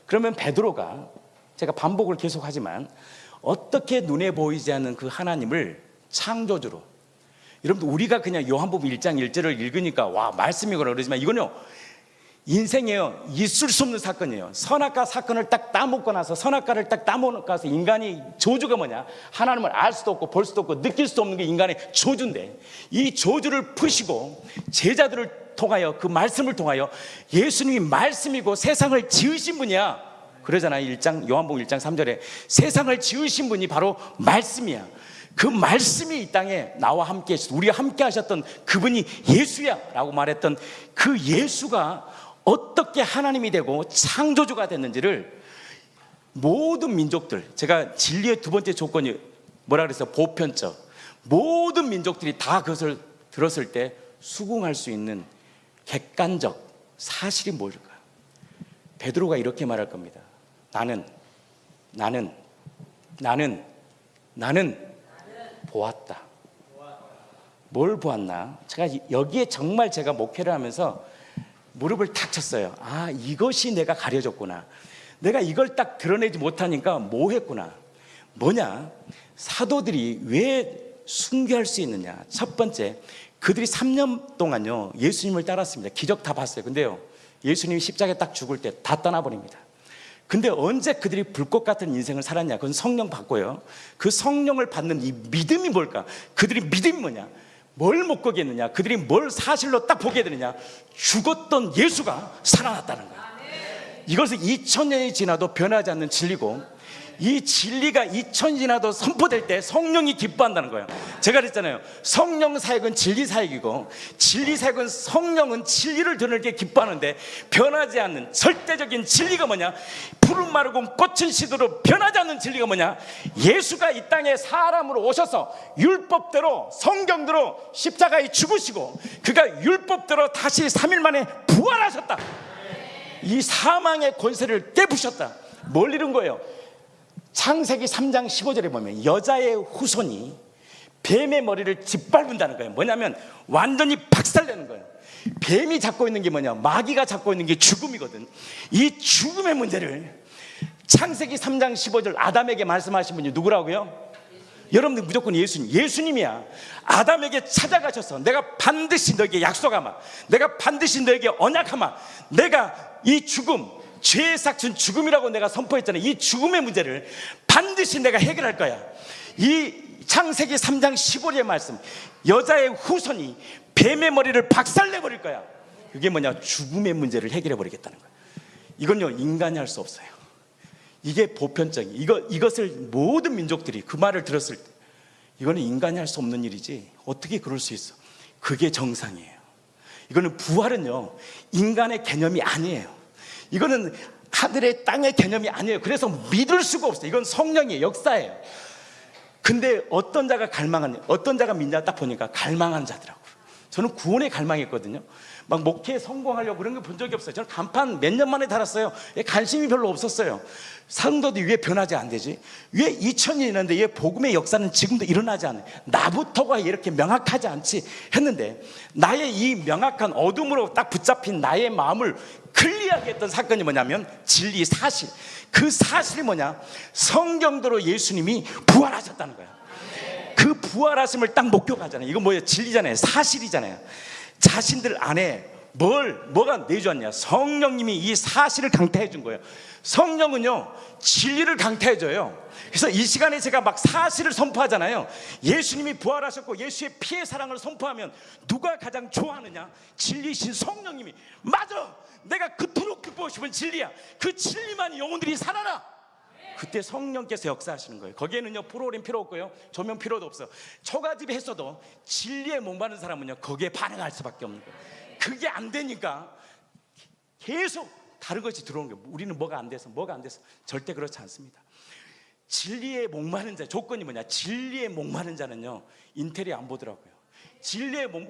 그러면 베드로가, 제가 반복을 계속하지만 어떻게 눈에 보이지 않는 그 하나님을 창조주로, 여러분들 우리가 그냥 요한복음 1장 1절을 읽으니까 와 말씀이구나 그러지만 이건요 인생에요 있을 수 없는 사건이에요. 선악과 사건을 딱 따먹고 나서 선악과를 딱 따먹고 나서 인간이 저주가 뭐냐, 하나님을 알 수도 없고 볼 수도 없고 느낄 수도 없는 게 인간의 저주인데, 이 저주를 푸시고 제자들을 통하여 그 말씀을 통하여 예수님이 말씀이고 세상을 지으신 분이야 그러잖아요. 요한복음 1장 3절에 세상을 지으신 분이 바로 말씀이야. 그 말씀이 이 땅에 나와 함께 우리가 함께 하셨던 그분이 예수야 라고 말했던 그 예수가 어떻게 하나님이 되고 창조주가 됐는지를 모든 민족들, 제가 진리의 두 번째 조건이 뭐라 그랬어요? 보편적. 모든 민족들이 다 그것을 들었을 때 수긍할 수 있는 객관적 사실이 뭘까요? 베드로가 이렇게 말할 겁니다. 나는 보았다. 뭘 보았나? 제가 여기에 정말 제가 목회를 하면서 무릎을 탁 쳤어요. 아, 이것이 내가 가려졌구나. 내가 이걸 딱 드러내지 못하니까 뭐 했구나. 뭐냐? 사도들이 왜 순교할 수 있느냐? 첫 번째, 그들이 3년 동안요 예수님을 따랐습니다. 기적 다 봤어요. 근데요 예수님이 십자가에 딱 죽을 때 다 떠나버립니다. 근데 언제 그들이 불꽃 같은 인생을 살았냐? 그건 성령 받고요. 그 성령을 받는 이 믿음이 뭘까? 그들이 믿음이 뭐냐? 뭘 못 보겠느냐? 그들이 뭘 사실로 딱 보게 되느냐? 죽었던 예수가 살아났다는 거야. 이것은 2000년이 지나도 변하지 않는 진리고, 이 진리가 2000년이 지나도 선포될 때 성령이 기뻐한다는 거예요. 제가 그랬잖아요. 성령 사역은 진리 사역이고, 진리 사역은 성령은 진리를 드러낼 때 기뻐하는데, 변하지 않는 절대적인 진리가 뭐냐? 푸른 마르고 꽃은 시들어 변하지 않는 진리가 뭐냐? 예수가 이 땅에 사람으로 오셔서 율법대로 성경대로 십자가에 죽으시고 그가 율법대로 다시 3일 만에 부활하셨다. 이 사망의 권세를 깨부셨다. 뭘 이룬 거예요? 창세기 3장 15절에 보면 여자의 후손이 뱀의 머리를 짓밟는다는 거예요. 뭐냐면 완전히 박살내는 거예요. 뱀이 잡고 있는 게 뭐냐? 마귀가 잡고 있는 게 죽음이거든. 이 죽음의 문제를 창세기 3장 15절 아담에게 말씀하신 분이 누구라고요? 여러분들 무조건 예수님이야. 아담에게 찾아가셔서 내가 반드시 너에게 약속하마, 내가 반드시 너에게 언약하마, 내가 이 죽음, 죄의 삭춘 죽음이라고 내가 선포했잖아요. 이 죽음의 문제를 반드시 내가 해결할 거야. 이 창세기 3장 15절의 말씀, 여자의 후손이 뱀의 머리를 박살내버릴 거야. 그게 뭐냐? 죽음의 문제를 해결해버리겠다는 거야. 이건요 인간이 할 수 없어요. 이게 보편적인, 이것을 모든 민족들이 그 말을 들었을 때 이거는 인간이 할 수 없는 일이지 어떻게 그럴 수 있어? 그게 정상이에요. 이거는 부활은요 인간의 개념이 아니에요. 이거는 하늘의 땅의 개념이 아니에요. 그래서 믿을 수가 없어요. 이건 성령의 역사예요. 근데 어떤 자가 갈망하냐, 어떤 자가 믿냐 딱 보니까 갈망하는 자더라고요. 저는 구원에 갈망했거든요. 막 목회에 성공하려고 그런 거 본 적이 없어요. 저는 간판 몇 년 만에 달았어요. 관심이 별로 없었어요. 성도들이 왜 변하지 안 되지? 왜 2000년이 있는데 왜 복음의 역사는 지금도 일어나지 않아요? 나부터가 이렇게 명확하지 않지 했는데, 나의 이 명확한 어둠으로 딱 붙잡힌 나의 마음을 클리어하게 했던 사건이 뭐냐면 진리 사실. 그 사실이 뭐냐? 성경대로 예수님이 부활하셨다는 거야. 그 부활하심을 딱 목격하잖아요. 이건 뭐예요? 진리잖아요. 사실이잖아요. 자신들 안에 뭐가 내주었냐? 성령님이 이 사실을 강타해 준 거예요. 성령은요 진리를 강타해 줘요. 그래서 이 시간에 제가 막 사실을 선포하잖아요. 예수님이 부활하셨고 예수의 피의 사랑을 선포하면 누가 가장 좋아하느냐? 진리신 성령님이. 맞아, 내가 그토록 듣고 싶은 진리야. 그 진리만 영혼들이 살아나. 그때 성령께서 역사하시는 거예요. 거기에는요 프로그램 필요 없고요, 조명 필요도 없어. 초가집에 했어도 진리에 목마른 사람은요 거기에 반응할 수밖에 없는 거예요. 그게 안 되니까 계속 다른 것이 들어오는 거예요. 우리는 뭐가 안 돼서 절대 그렇지 않습니다. 진리에 목마른 자, 조건이 뭐냐? 진리에 목마른 자는요 인테리어 안 보더라고요.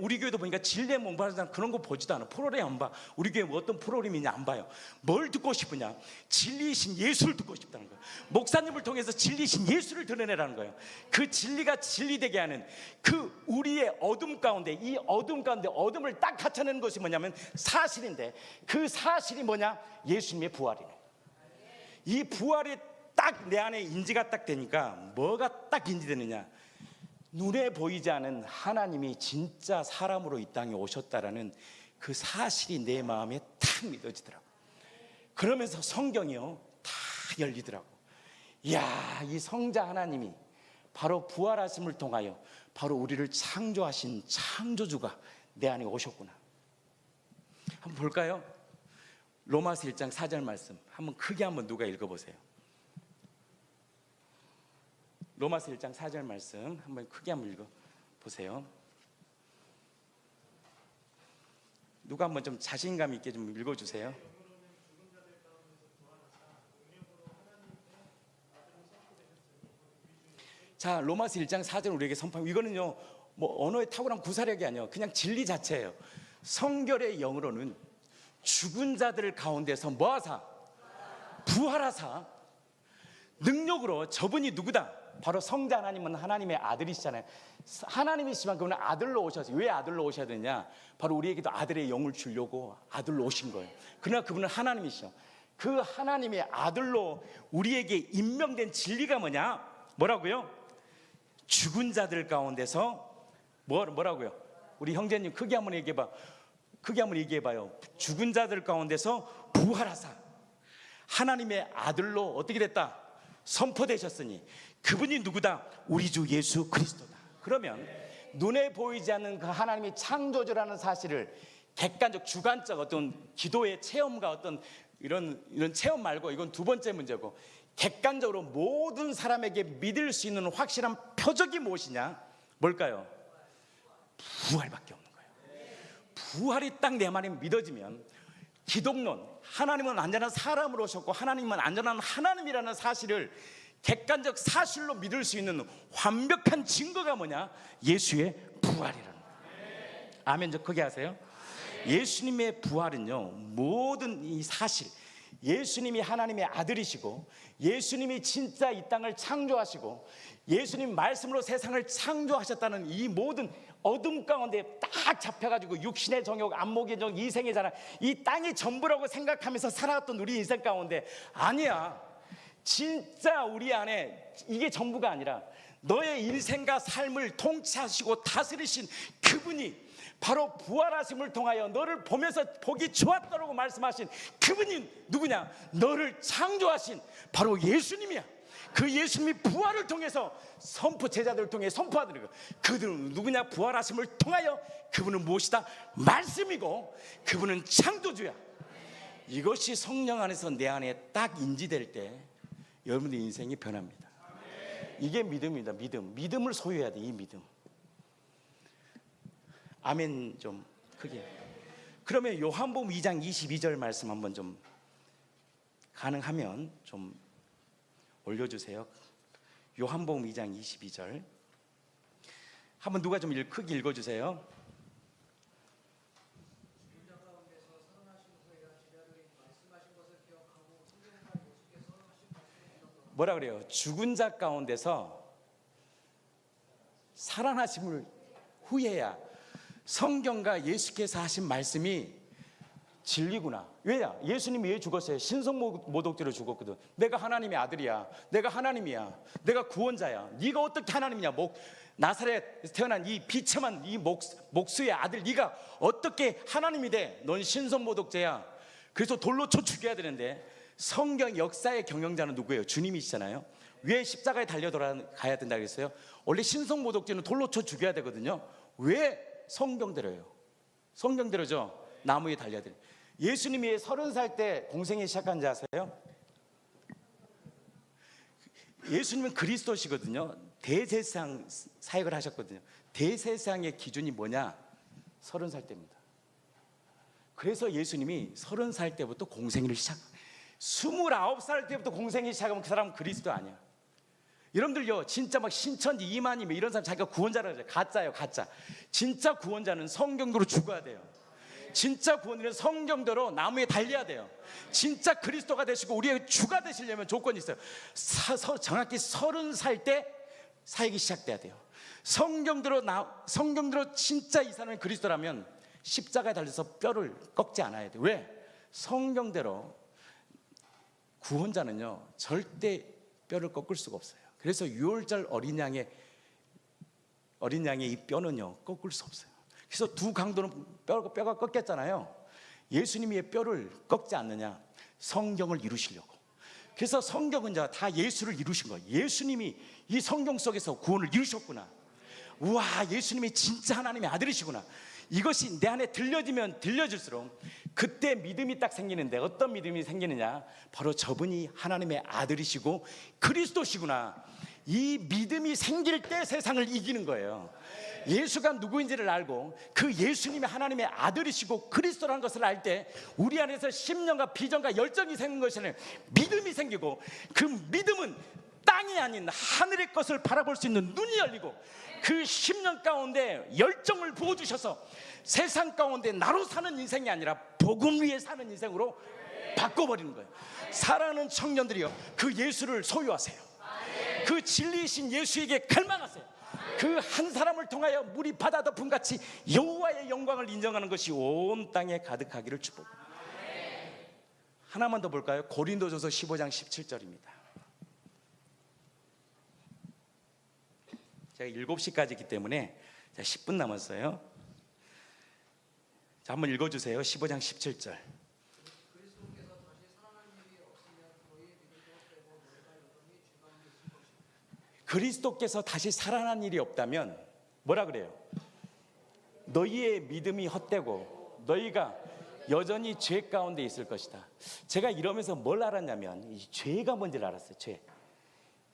우리 교회도 보니까 진리에 목마른 사람 그런 거 보지도 않아. 프로그램 안 봐. 우리 교회 뭐 어떤 프로그램이냐 안 봐요. 뭘 듣고 싶으냐? 진리이신 예수를 듣고 싶다는 거예요. 목사님을 통해서 진리이신 예수를 드러내라는 거예요. 그 진리가 진리되게 하는 그 우리의 어둠 가운데, 이 어둠 가운데 어둠을 딱 갖춰내는 것이 뭐냐면 사실인데, 그 사실이 뭐냐? 예수님의 부활이에요. 이 부활이 딱 내 안에 인지가 딱 되니까 뭐가 딱 인지되느냐? 눈에 보이지 않은 하나님이 진짜 사람으로 이 땅에 오셨다라는 그 사실이 내 마음에 탁 믿어지더라고. 그러면서 성경이요 다 열리더라고. 이야, 이 성자 하나님이 바로 부활하심을 통하여 바로 우리를 창조하신 창조주가 내 안에 오셨구나. 한번 볼까요? 로마서 1장 4절 말씀 한번 크게 한번 누가 읽어보세요. 로마서 1장 4절 말씀 한번 크게 한번 읽어보세요. 누가 한번 좀 자신감 있게 좀 읽어주세요. 자, 로마서 1장 4절 우리에게 선포하고, 이거는요 뭐 언어의 탁월한 구사력이 아니에요. 그냥 진리 자체예요. 성결의 영으로는 죽은 자들 가운데서 뭐하사? 부활하사 능력으로, 저분이 누구다? 바로 성자 하나님은 하나님의 아들이시잖아요. 하나님이시지만 그분은 아들로 오셨어요. 왜 아들로 오셔야 되냐? 바로 우리에게도 아들의 영을 주려고 아들로 오신 거예요. 그러나 그분은 하나님이시죠. 그 하나님의 아들로 우리에게 임명된 진리가 뭐냐? 뭐라고요? 죽은 자들 가운데서 뭐라고요? 우리 형제님 크게 한번 얘기해봐. 크게 한번 얘기해봐요. 죽은 자들 가운데서 부활하사 하나님의 아들로 어떻게 됐다? 선포되셨으니 그분이 누구다? 우리 주 예수 그리스도다. 그러면 눈에 보이지 않는 그 하나님이 창조주라는 사실을 객관적, 주관적 어떤 기도의 체험과 어떤 이런 체험 말고, 이건 두 번째 문제고, 객관적으로 모든 사람에게 믿을 수 있는 확실한 표적이 무엇이냐? 뭘까요? 부활밖에 없는 거예요. 부활이 딱 내 말이 믿어지면 기독론, 하나님은 완전한 사람으로 오셨고 하나님은 완전한 하나님이라는 사실을 객관적 사실로 믿을 수 있는 완벽한 증거가 뭐냐? 예수의 부활이라는 거예요. 아멘 좀 크게 하세요. 예수님의 부활은요 모든 이 사실, 예수님이 하나님의 아들이시고 예수님이 진짜 이 땅을 창조하시고 예수님 말씀으로 세상을 창조하셨다는 이 모든 어둠 가운데 딱 잡혀가지고 육신의 정욕, 안목의 정욕, 이생의 자랑, 이 땅이 전부라고 생각하면서 살아왔던 우리 인생 가운데, 아니야, 진짜 우리 안에 이게 전부가 아니라 너의 인생과 삶을 통치하시고 다스리신 그분이 바로 부활하심을 통하여 너를 보면서 보기 좋았다라고 말씀하신 그분이 누구냐? 너를 창조하신 바로 예수님이야. 그 예수님이 부활을 통해서 제자들을 통해 선포하는 거예요. 그들은 누구냐? 부활하심을 통하여 그분은 무엇이다? 말씀이고 그분은 창조주야. 이것이 성령 안에서 내 안에 딱 인지될 때 여러분의 인생이 변합니다. 이게 믿음입니다. 믿음을 소유해야 돼. 이 믿음. 아멘 좀 크게. 그러면 요한복음 2장 22절 말씀 한번 좀 가능하면 좀 올려주세요. 요한복음 2장 22절 한번 누가 좀 크게 읽어주세요. 뭐라 그래요? 죽은 자 가운데서 살아나심을 후에야 성경과 예수께서 하신 말씀이 진리구나. 왜냐? 예수님이 왜 죽었어요? 신성모독죄로 죽었거든. 내가 하나님의 아들이야. 내가 하나님이야. 내가 구원자야. 네가 어떻게 하나님이냐? 나사렛 태어난 이 비참한 이 목수의 아들 네가 어떻게 하나님이 돼? 넌 신성모독죄야. 그래서 돌로 쳐 죽여야 되는데, 성경 역사의 경영자는 누구예요? 주님이시잖아요. 왜 십자가에 달려 가야 된다 그랬어요? 원래 신성모독죄는 돌로 쳐 죽여야 되거든요. 왜 성경대로예요? 성경대로죠. 나무에 달려야 돼요. 예수님이 30살 때 공생이 시작한 지 아세요? 예수님은 그리스도시거든요. 대제사장 사역을 하셨거든요. 대제사장의 기준이 뭐냐? 30살 때입니다. 그래서 예수님이 30살 때부터 공생일을 29살 때부터 공생일 시작하면 그 사람은 그리스도 아니야. 여러분들요, 진짜 막 신천지 이만희면 이런 사람 자기가 구원자라고 하죠. 가짜예요, 가짜. 진짜 구원자는 성경대로 죽어야 돼요. 진짜 구원자는 성경대로 나무에 달려야 돼요. 진짜 그리스도가 되시고 우리의 주가 되시려면 조건이 있어요. 정확히 30살 때 사역이 시작돼야 돼요. 성경대로 진짜 이 사람이 그리스도라면 십자가에 달려서 뼈를 꺾지 않아야 돼요. 왜? 성경대로 구원자는요 절대 뼈를 꺾을 수가 없어요. 그래서 6월절 어린 양의 어린 양의 이 뼈는요 꺾을 수 없어요. 그래서 두 강도는 뼈가 꺾였잖아요. 예수님이 왜 뼈를 꺾지 않느냐? 성경을 이루시려고. 그래서 성경은 다 예수를 이루신 거예요. 예수님이 이 성경 속에서 구원을 이루셨구나. 우와, 예수님이 진짜 하나님의 아들이시구나. 이것이 내 안에 들려지면 들려질수록 그때 믿음이 딱 생기는데, 어떤 믿음이 생기느냐? 바로 저분이 하나님의 아들이시고 그리스도시구나. 이 믿음이 생길 때 세상을 이기는 거예요. 예수가 누구인지를 알고 그 예수님이 하나님의 아들이시고 그리스도라는 것을 알 때 우리 안에서 심령과 비전과 열정이 생긴 것이라는 믿음이 생기고, 그 믿음은 땅이 아닌 하늘의 것을 바라볼 수 있는 눈이 열리고, 그 심령 가운데 열정을 부어주셔서 세상 가운데 나로 사는 인생이 아니라 복음 위에 사는 인생으로 바꿔버리는 거예요. 사랑하는 청년들이여, 그 예수를 소유하세요. 그 진리이신 예수에게 갈망하세요. 그 한 사람을 통하여 물이 바다 덮음같이 여호와의 영광을 인정하는 것이 온 땅에 가득하기를 축복합니다. 하나만 더 볼까요? 고린도전서 15장 17절입니다. 제가 7시까지 있기 때문에 10분 남았어요. 자, 한번 읽어주세요. 15장 17절. 그리스도께서 다시 살아난 일이 없다면 뭐라 그래요? 너희의 믿음이 헛되고 너희가 여전히 죄 가운데 있을 것이다. 제가 이러면서 뭘 알았냐면, 이 죄가 뭔지를 알았어요.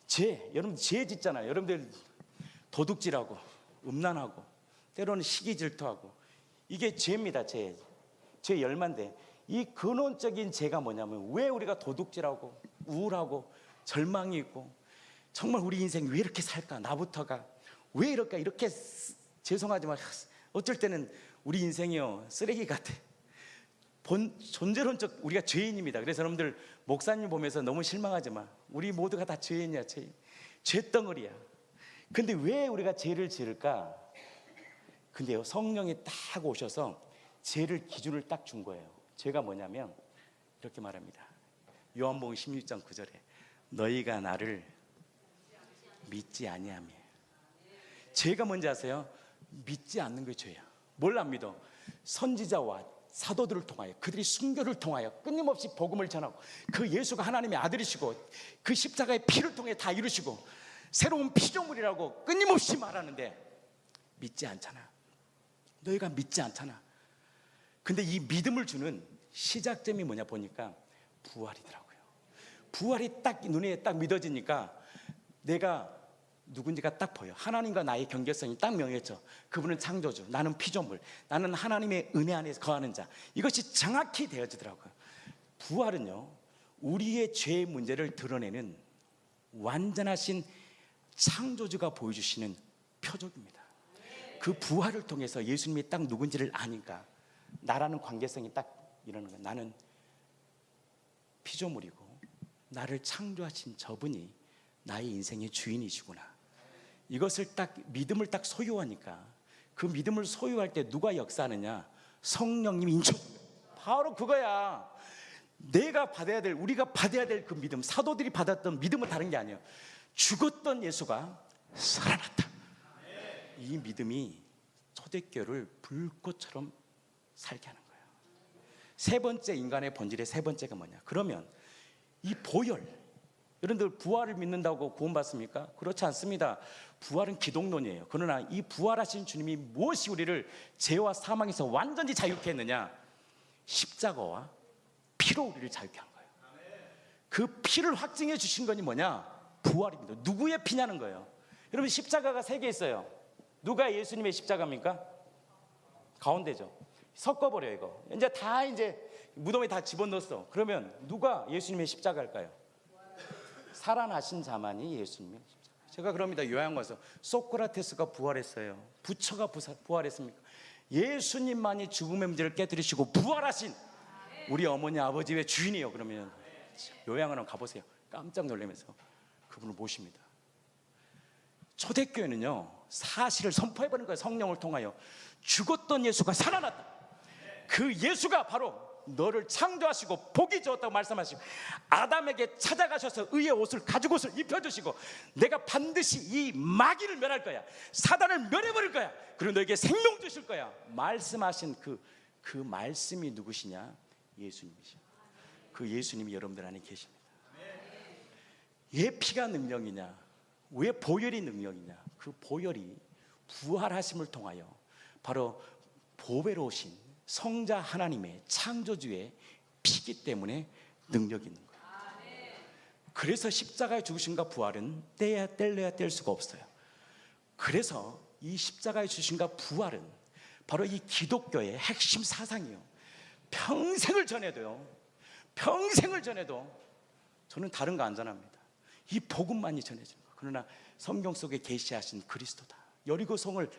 죄. 여러분 죄 짓잖아요. 여러분들 도둑질하고 음란하고 때로는 시기 질투하고, 이게 죄입니다. 죄 열만데, 이 근원적인 죄가 뭐냐면, 왜 우리가 도둑질하고 우울하고 절망이 있고 정말 우리 인생 왜 이렇게 살까? 나부터가 왜 이럴까? 이렇게 죄송하지만 어쩔 때는 우리 인생이요 쓰레기 같아. 존재론적 우리가 죄인입니다. 그래서 여러분들 목사님 보면서 너무 실망하지 마. 우리 모두가 다 죄인이야. 죄덩어리야. 근데 왜 우리가 죄를 지을까? 근데요, 성령이 딱 오셔서 죄를 기준을 딱 준 거예요. 죄가 뭐냐면 이렇게 말합니다. 요한복음 16장 9절에 너희가 나를 믿지 아니하며. 죄가 뭔지 아세요? 믿지 않는 게 죄야. 뭘 안 믿어? 선지자와 사도들을 통하여, 그들이 순교를 통하여 끊임없이 복음을 전하고, 그 예수가 하나님의 아들이시고 그 십자가의 피를 통해 다 이루시고 새로운 피조물이라고 끊임없이 말하는데 믿지 않잖아. 너희가 믿지 않잖아. 근데 이 믿음을 주는 시작점이 뭐냐 보니까 부활이더라고요. 부활이 딱 눈에 딱 믿어지니까 내가 누군지가 딱 보여. 하나님과 나의 경계성이 딱 명해져. 그분은 창조주, 나는 피조물, 나는 하나님의 은혜 안에서 거하는 자. 이것이 정확히 되어지더라고요. 부활은요, 우리의 죄의 문제를 드러내는 완전하신 창조주가 보여주시는 표적입니다. 그 부활을 통해서 예수님이 딱 누군지를 아니까 나라는 관계성이 딱 이러는 거예요. 나는 피조물이고 나를 창조하신 저분이 나의 인생의 주인이시구나. 이것을 딱 믿음을 딱 소유하니까, 그 믿음을 소유할 때 누가 역사하느냐? 성령님이 인쳐줍니다. 바로 그거야. 내가 받아야 될, 우리가 받아야 될 그 믿음, 사도들이 받았던 믿음은 다른 게 아니에요. 죽었던 예수가 살아났다. 이 믿음이 초대교회를 불꽃처럼 살게 하는 거예요. 세 번째, 인간의 본질의 세 번째가 뭐냐? 그러면 이 보혈, 여러분들 부활을 믿는다고 구원받습니까? 그렇지 않습니다. 부활은 기독론이에요. 그러나 이 부활하신 주님이 무엇이 우리를 죄와 사망에서 완전히 자유케 했느냐? 십자가와 피로 우리를 자유케 한 거예요. 그 피를 확증해 주신 것이 뭐냐? 부활입니다. 누구의 피냐는 거예요. 여러분, 십자가가 세 개 있어요. 누가 예수님의 십자가입니까? 가운데죠. 섞어버려. 이거 이제 무덤에 다 집어넣었어. 그러면 누가 예수님의 십자가일까요? 살아나신 자만이 예수님의 십자가. 제가 그럽니다. 요한과서 소크라테스가 부활했어요. 부처가 부활했습니까? 예수님만이 죽음의 문제를 깨뜨리시고 부활하신 우리 어머니 아버지의 주인이에요. 그러면 요양원을 가보세요. 깜짝 놀라면서 그분을 모십니다. 초대교회는요, 사실을 선포해버린 거예요. 성령을 통하여 죽었던 예수가 살아났다. 그 예수가 바로 너를 창조하시고 복이 주었다고 말씀하시고, 아담에게 찾아가셔서 의의 옷을 가죽 옷을 입혀주시고, 내가 반드시 이 마귀를 멸할 거야, 사단을 멸해버릴 거야, 그리고 너에게 생명 주실 거야 말씀하신 그 말씀이 누구시냐? 예수님이시죠. 그 예수님이 여러분들 안에 계십니다. 왜 피가 능력이냐? 왜 보혈이 능력이냐? 그 보혈이 부활하심을 통하여 바로 보배로우신 성자 하나님의 창조주의 피기 때문에 능력이 있는 거예요. 그래서 십자가의 죽으심과 부활은 뗄래야 뗄 수가 없어요. 그래서 이 십자가의 죽으심과 부활은 바로 이 기독교의 핵심 사상이에요. 평생을 전해도요, 평생을 전해도 저는 다른 거 안 전합니다. 이 복음만이 전해지는 거예요. 그러나 성경 속에 계시하신 그리스도다, 여리고성을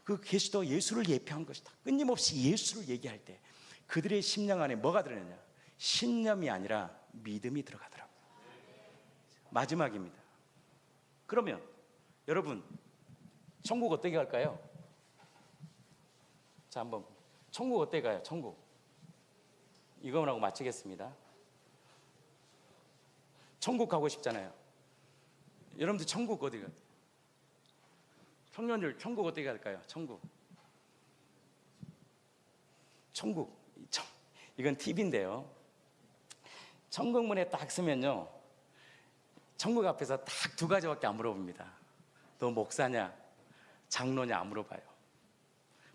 그 계시도 예수를 예표한 것이다, 끊임없이 예수를 얘기할 때 그들의 심령 안에 뭐가 들어있느냐? 신념이 아니라 믿음이 들어가더라고요. 마지막입니다. 그러면 여러분, 천국 어떻게 갈까요? 자, 한번 천국 어떻게 가요? 천국 이거만 하고 마치겠습니다. 천국 가고 싶잖아요. 여러분들 천국 어디 가요? 청년들 천국 어떻게 갈까요? 천국 이건 팁인데요, 천국문에 딱 쓰면요, 천국 앞에서 딱 두 가지밖에 안 물어봅니다. 너 목사냐 장로냐 안 물어봐요.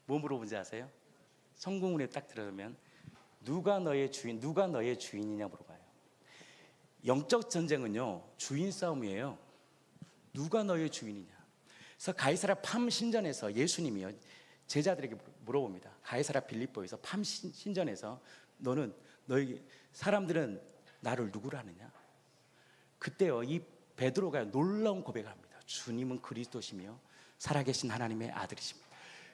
뭐 물어보는지 아세요? 천국문에 딱 들어가면 누가 너의 주인이냐 물어봐요. 영적 전쟁은요, 주인 싸움이에요. 누가 너의 주인이냐. 그래서 가이사랴 팜 신전에서 예수님이요, 제자들에게 물어봅니다. 가이사랴 빌립보에서 팜 신전에서 너희 사람들은 나를 누구로 하느냐. 그때요, 이 베드로가 놀라운 고백을 합니다. 주님은 그리스도시며 살아계신 하나님의 아들이십니다.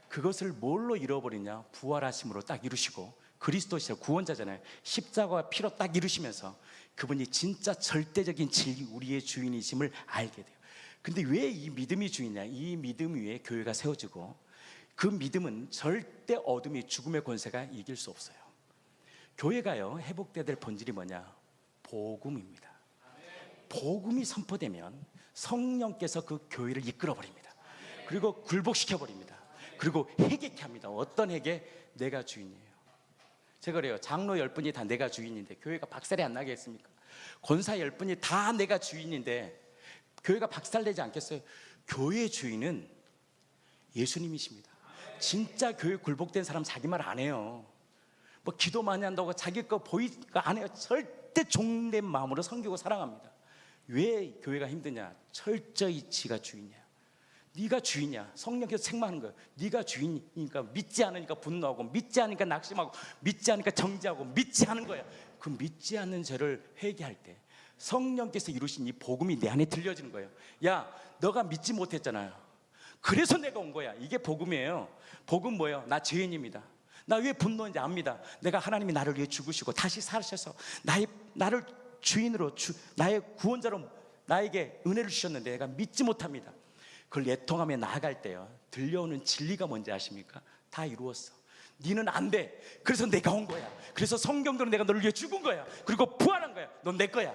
그것을 뭘로 이루어버리냐? 부활하심으로 딱 이루시고, 그리스도시요, 구원자잖아요. 십자가와 피로 딱 이루시면서 그분이 진짜 절대적인 진리, 우리의 주인이심을 알게 돼요. 근데 왜 이 믿음이 주이냐? 이 믿음 위에 교회가 세워지고, 그 믿음은 절대 어둠이 죽음의 권세가 이길 수 없어요. 교회가요, 회복돼야 될 본질이 뭐냐? 복음입니다. 복음이 선포되면 성령께서 그 교회를 이끌어버립니다. 그리고 굴복시켜버립니다. 그리고 회개케 합니다. 어떤 회개? 내가 주인이에요. 제가 그래요, 장로 10분이 다 내가 주인인데 교회가 박살이 안 나겠습니까? 권사 10분이 다 내가 주인인데 교회가 박살내지 않겠어요? 교회의 주인은 예수님이십니다. 진짜 교회 굴복된 사람 자기 말 안 해요. 뭐 기도 많이 한다고 자기 거 보이가 안 해요. 절대 종된 마음으로 섬기고 사랑합니다. 왜 교회가 힘드냐? 철저히 지가 주인이야. 네가 주인이야. 성령께서 책망하는 거예요. 네가 주인이니까 믿지 않으니까 분노하고, 믿지 않으니까 낙심하고, 믿지 않으니까 정죄하고, 믿지 않은 거야. 그 믿지 않는 죄를 회개할 때 성령께서 이루신 이 복음이 내 안에 들려지는 거예요. 야, 너가 믿지 못했잖아요. 그래서 내가 온 거야. 이게 복음이에요. 복음 뭐예요? 나 죄인입니다. 나 왜 분노인지 압니다. 내가 하나님이 나를 위해 죽으시고 다시 사셔서 나를 주인으로 나의 구원자로 나에게 은혜를 주셨는데 내가 믿지 못합니다. 그걸 애통하며 나아갈 때요, 들려오는 진리가 뭔지 아십니까? 다 이루었어. 니는 안 돼. 그래서 내가 온 거야. 그래서 성경대로 내가 너를 위해 죽은 거야. 그리고 부활한 거야. 넌 내 거야.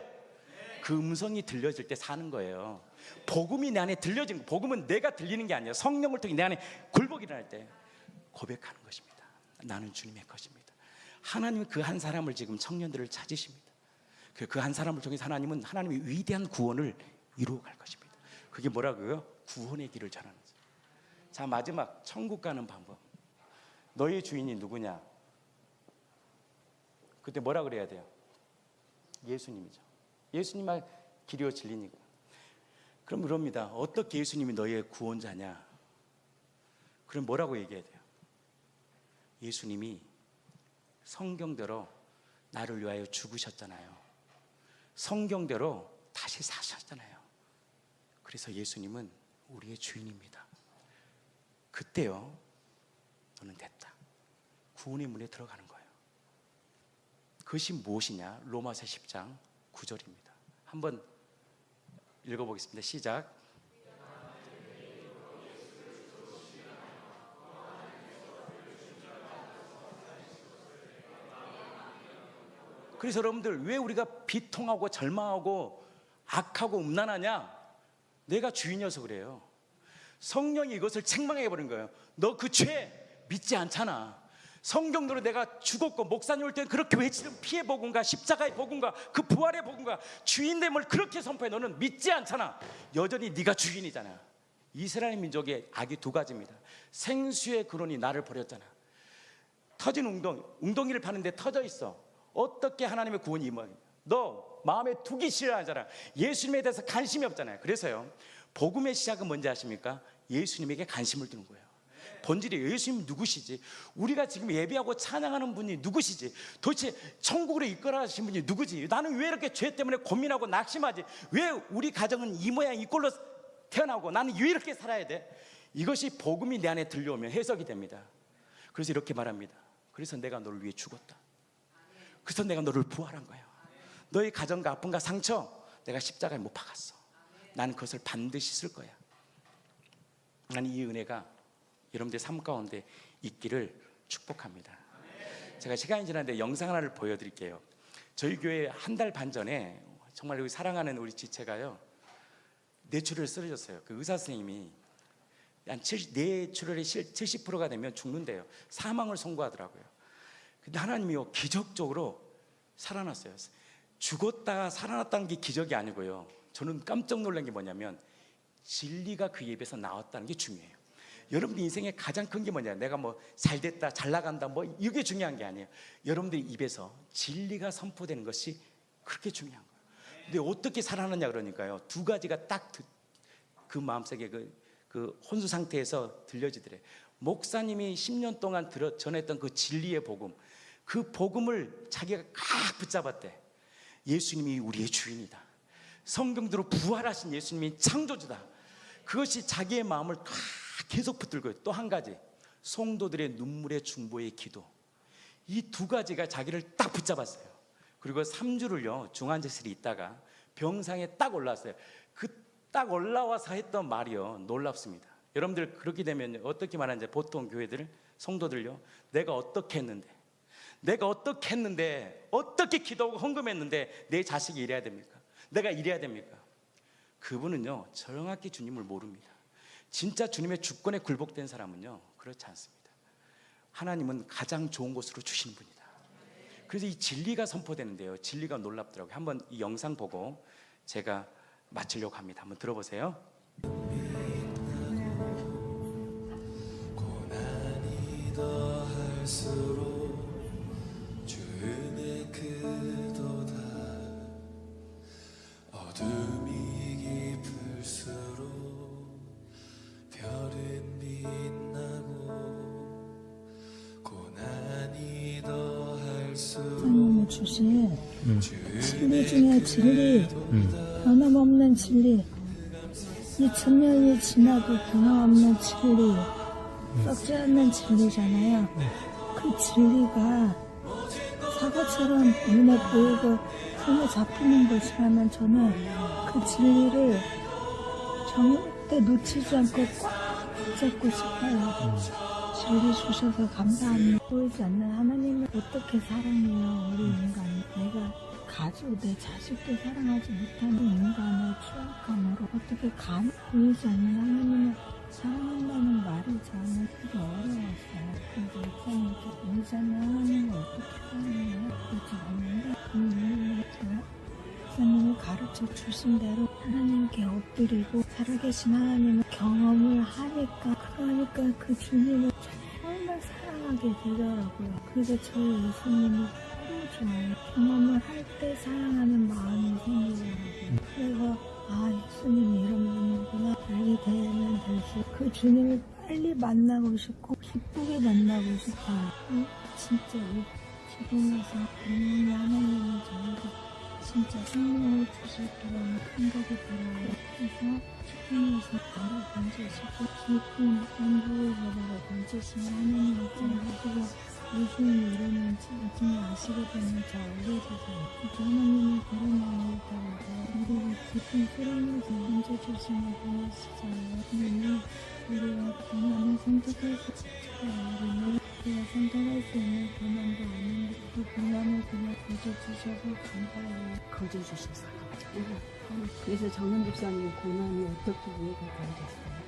그 음성이 들려질 때 사는 거예요. 복음이 내 안에 들려지는 거예요. 복음은 내가 들리는 게 아니에요. 성령을 통해 내 안에 굴복이 일어날 때 고백하는 것입니다. 나는 주님의 것입니다. 하나님은 그 한 사람을 지금 청년들을 찾으십니다. 그 한 사람을 통해서 하나님은 하나님의 위대한 구원을 이루어갈 것입니다. 그게 뭐라고요? 구원의 길을 전하는 거죠. 자, 마지막 천국 가는 방법. 너의 주인이 누구냐? 그때 뭐라 그래야 돼요? 예수님이죠. 예수님만 길이요 진리니까. 그럼 그럽니다. 어떻게 예수님이 너의 구원자냐? 그럼 뭐라고 얘기해야 돼요? 예수님이 성경대로 나를 위하여 죽으셨잖아요. 성경대로 다시 사셨잖아요. 그래서 예수님은 우리의 주인입니다. 그때요, 너는 됐다. 구원의 문에 들어가는 거예요. 그것이 무엇이냐? 로마서 10장 9절입니다. 한번 읽어보겠습니다. 시작. 그래서 여러분들 왜 우리가 비통하고 절망하고 악하고 음란하냐? 내가 주인이어서 그래요. 성령이 이것을 책망해버린 거예요. 너 그 죄 믿지 않잖아. 성경대로 내가 죽었고 목사님 올 때는 그렇게 외치는 피의 복음과 십자가의 복음과 그 부활의 복음과 주인됨을 그렇게 선포해. 너는 믿지 않잖아. 여전히 네가 주인이잖아. 이스라엘 민족의 악이 두 가지입니다. 생수의 근원이 나를 버렸잖아. 터진 웅덩이를 파는데 터져 있어. 어떻게 하나님의 구원이 임하냐? 너 마음에 두기 싫어하잖아. 예수님에 대해서 관심이 없잖아요. 그래서요, 복음의 시작은 뭔지 아십니까? 예수님에게 관심을 두는 거예요. 본질이 예수님 누구시지? 우리가 지금 예배하고 찬양하는 분이 누구시지? 도대체 천국으로 이끌어 가신 분이 누구지? 나는 왜 이렇게 죄 때문에 고민하고 낙심하지? 왜 우리 가정은 이 모양 이 꼴로 태어나고 나는 왜 이렇게 살아야 돼? 이것이 복음이 내 안에 들려오면 해석이 됩니다. 그래서 이렇게 말합니다. 그래서 내가 너를 위해 죽었다. 그래서 내가 너를 부활한 거야. 너의 가정과 아픔과 상처 내가 십자가에 못 박았어. 나는 그것을 반드시 쓸 거야. 나는 이 은혜가 여러분들의 삶 가운데 있기를 축복합니다. 제가 시간이 지났는데 영상 하나를 보여드릴게요. 저희 교회 한 달 반 전에 정말 우리 사랑하는 우리 지체가요, 뇌출혈을 쓰러졌어요. 그 의사 선생님이 뇌출혈의 70%가 되면 죽는데요. 사망을 선고하더라고요. 근데 하나님이요, 기적적으로 살아났어요. 죽었다가 살아났다는 게 기적이 아니고요, 저는 깜짝 놀란 게 뭐냐면 진리가 그 입에서 나왔다는 게 중요해요. 여러분 인생의 가장 큰 게 뭐냐? 내가 뭐 잘됐다, 잘 나간다, 뭐 이게 중요한 게 아니에요. 여러분들 입에서 진리가 선포되는 것이 그렇게 중요한 거예요. 근데 어떻게 살아났냐 그러니까요, 두 가지가 딱 그 마음속에 그 혼수 상태에서 들려지더래요. 목사님이 10년 동안 전했던 그 진리의 복음, 그 복음을 자기가 꽉 붙잡았대. 예수님이 우리의 주인이다. 성경대로 부활하신 예수님이 창조주다. 그것이 자기의 마음을 꽉 계속 붙들고, 또 한 가지, 성도들의 눈물의 중보의 기도, 이 두 가지가 자기를 딱 붙잡았어요. 그리고 3주를요 중환자실에 있다가 병상에 딱 올라왔어요. 그 딱 올라와서 했던 말이요 놀랍습니다. 여러분들 그렇게 되면 어떻게 말하는지, 보통 교회들 성도들요, 내가 어떻게 했는데, 어떻게 기도하고 헌금했는데 내 자식이 이래야 됩니까? 내가 이래야 됩니까? 그분은요 정확히 주님을 모릅니다. 진짜 주님의 주권에 굴복된 사람은요 그렇지 않습니다. 하나님은 가장 좋은 곳으로 주시는 분이다. 그래서 이 진리가 선포되는데요, 진리가 놀랍더라고요. 한번 이 영상 보고 제가 마치려고 합니다. 한번 들어보세요. 고난이 더할수록 주 은혜 크도다. 어둠이 깊을수록 별은 빛나고, 고난이 더할수록 하나님이 주신 진리 중에 진리, 변함없는 진리, 2000년이 지나도 변함없는 진리, 썩지 않는 진리잖아요. 그 진리가 사과처럼 눈에 보이고 손에 잡히는 것이라면 저는 그 진리를 절대 놓치지 않고 꽉 붙잡고 싶어요. 진리 주셔서 감사합니다. 보이지 않는 하나님을 어떻게 사랑해요, 우리 인간이. 내가 가족, 내 자식도 사랑하지 못하는 인간의 추악함으로 어떻게 보이지 않는 하나님을 사랑한다는 말이 저는 되게 어려웠어요. 그래서 목사님께 보이지 않는 하나님을 어떻게 사랑해요? 그렇지 않는데 목사님이 가르쳐 주신 대로 하나님께 엎드리고 살아계신 하나님을 경험을 하니까, 그러니까 그 주님을 정말 사랑하게 되더라고요. 그래서 저희 예수님이 너무 좋아요. 경험을 할 때 사랑하는 마음이 생기더라고요. 그래서 예수님이 이런 분이구나 알게 되면 될수록 그 주님을 빨리 만나고 싶고 기쁘게 만나고 싶어요. 진짜 이 지금에서 분명히 하나님은 저에게 진짜 생명을 주실 거라는 생각이 들어요. 그래서 주님에서 나를 던지시고 깊은 연구의 바다로 던지시는 하나님 있잖아요. 무슨 일어는지 나중에 아시게 되면 저 알려주세요. 하나님의 그런 마음을 따라서 우리가 깊은 수렁에서 던져주시는 분이시잖아요. 우리가 고난을 선택해서 우리는 제가 선택할 수 있는 고난도 아닌데 그 고난을 그냥 거둬주셔서 감사해요. 거저 주셔서 그래서 정은 집사님 고난이 어떻게 이해가 되셨어요?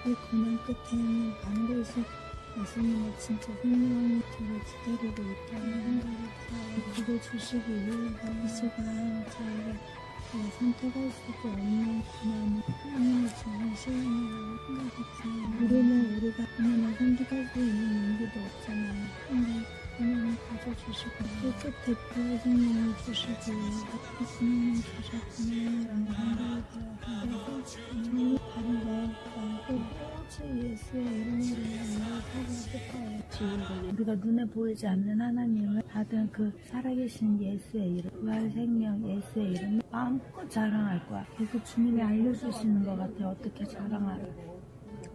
이 고난 끝에는 반드시 예수님의 진짜 생명이 저를 기다리고 있다는 생각이 들어요. 그걸 주시기 위해서 이 시간 저에게 선택할 수도 없는 고난을 하나님의 주신 시간이라고 생각이 들어요. 우리가 고난을 선택할 수 있는 용기도 없잖아요. 근데 고난을 가져주시고 그 끝에 부의 생명을 주시기 위해서 그 고난을 주셨구나라는 생각이 들어서 그래서 저는 다른 거 말고 오직 예수의 이름으로 살고 싶어요. 지금까지 우리가 눈에 보이지 않는 하나님을 받은 그 살아계신 예수의 이름, 부활 생명 예수의 이름을 마음껏 자랑할 거야. 계속 주님이 알려주시는 것 같아요. 어떻게 자랑하라.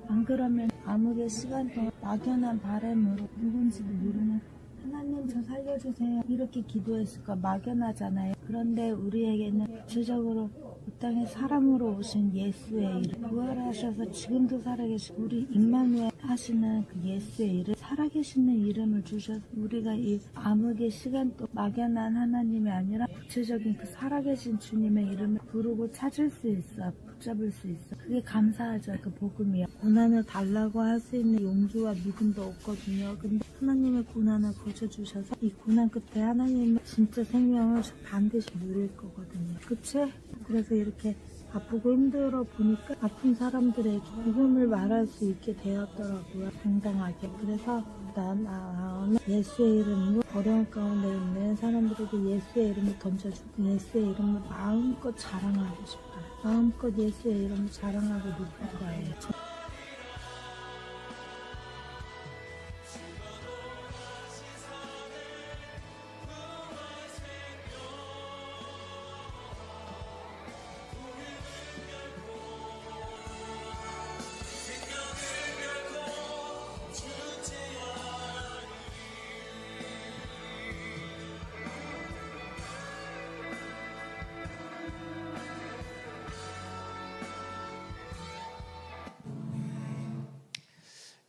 안 그러면 암흑의 시간 동안 막연한 바람으로 누군지도 모르는 하나님 저 살려주세요 이렇게 기도했을 거 막연하잖아요. 그런데 우리에게는 구체적으로 이 땅에 사람으로 오신 예수의 이름, 부활하셔서 지금도 살아계신 우리 임마누엘 하시는 그 예수의 이름, 살아계시는 이름을 주셔서 우리가 이 암흑의 시간 또 막연한 하나님이 아니라 구체적인 그 살아계신 주님의 이름을 부르고 찾을 수 있어. 붙잡을 수 있어. 그게 감사하죠. 그 복음이요. 고난을 달라고 할 수 있는 용기와 믿음도 없거든요. 근데 하나님의 고난을 거쳐주셔서 이 고난 끝에 하나님의 진짜 생명을 반드시 누릴 거거든요. 그치? 그래서 이렇게 아프고 힘들어 보니까 아픈 사람들에게 복음을 말할 수 있게 되었더라고요. 당당하게. 그래서 나는 예수의 이름으로 어려운 가운데 있는 사람들에게 예수의 이름을 던져주고 예수의 이름을 마음껏 자랑하고 싶어요. 마음껏 예수의 이름을 자랑하고 높일 거예요.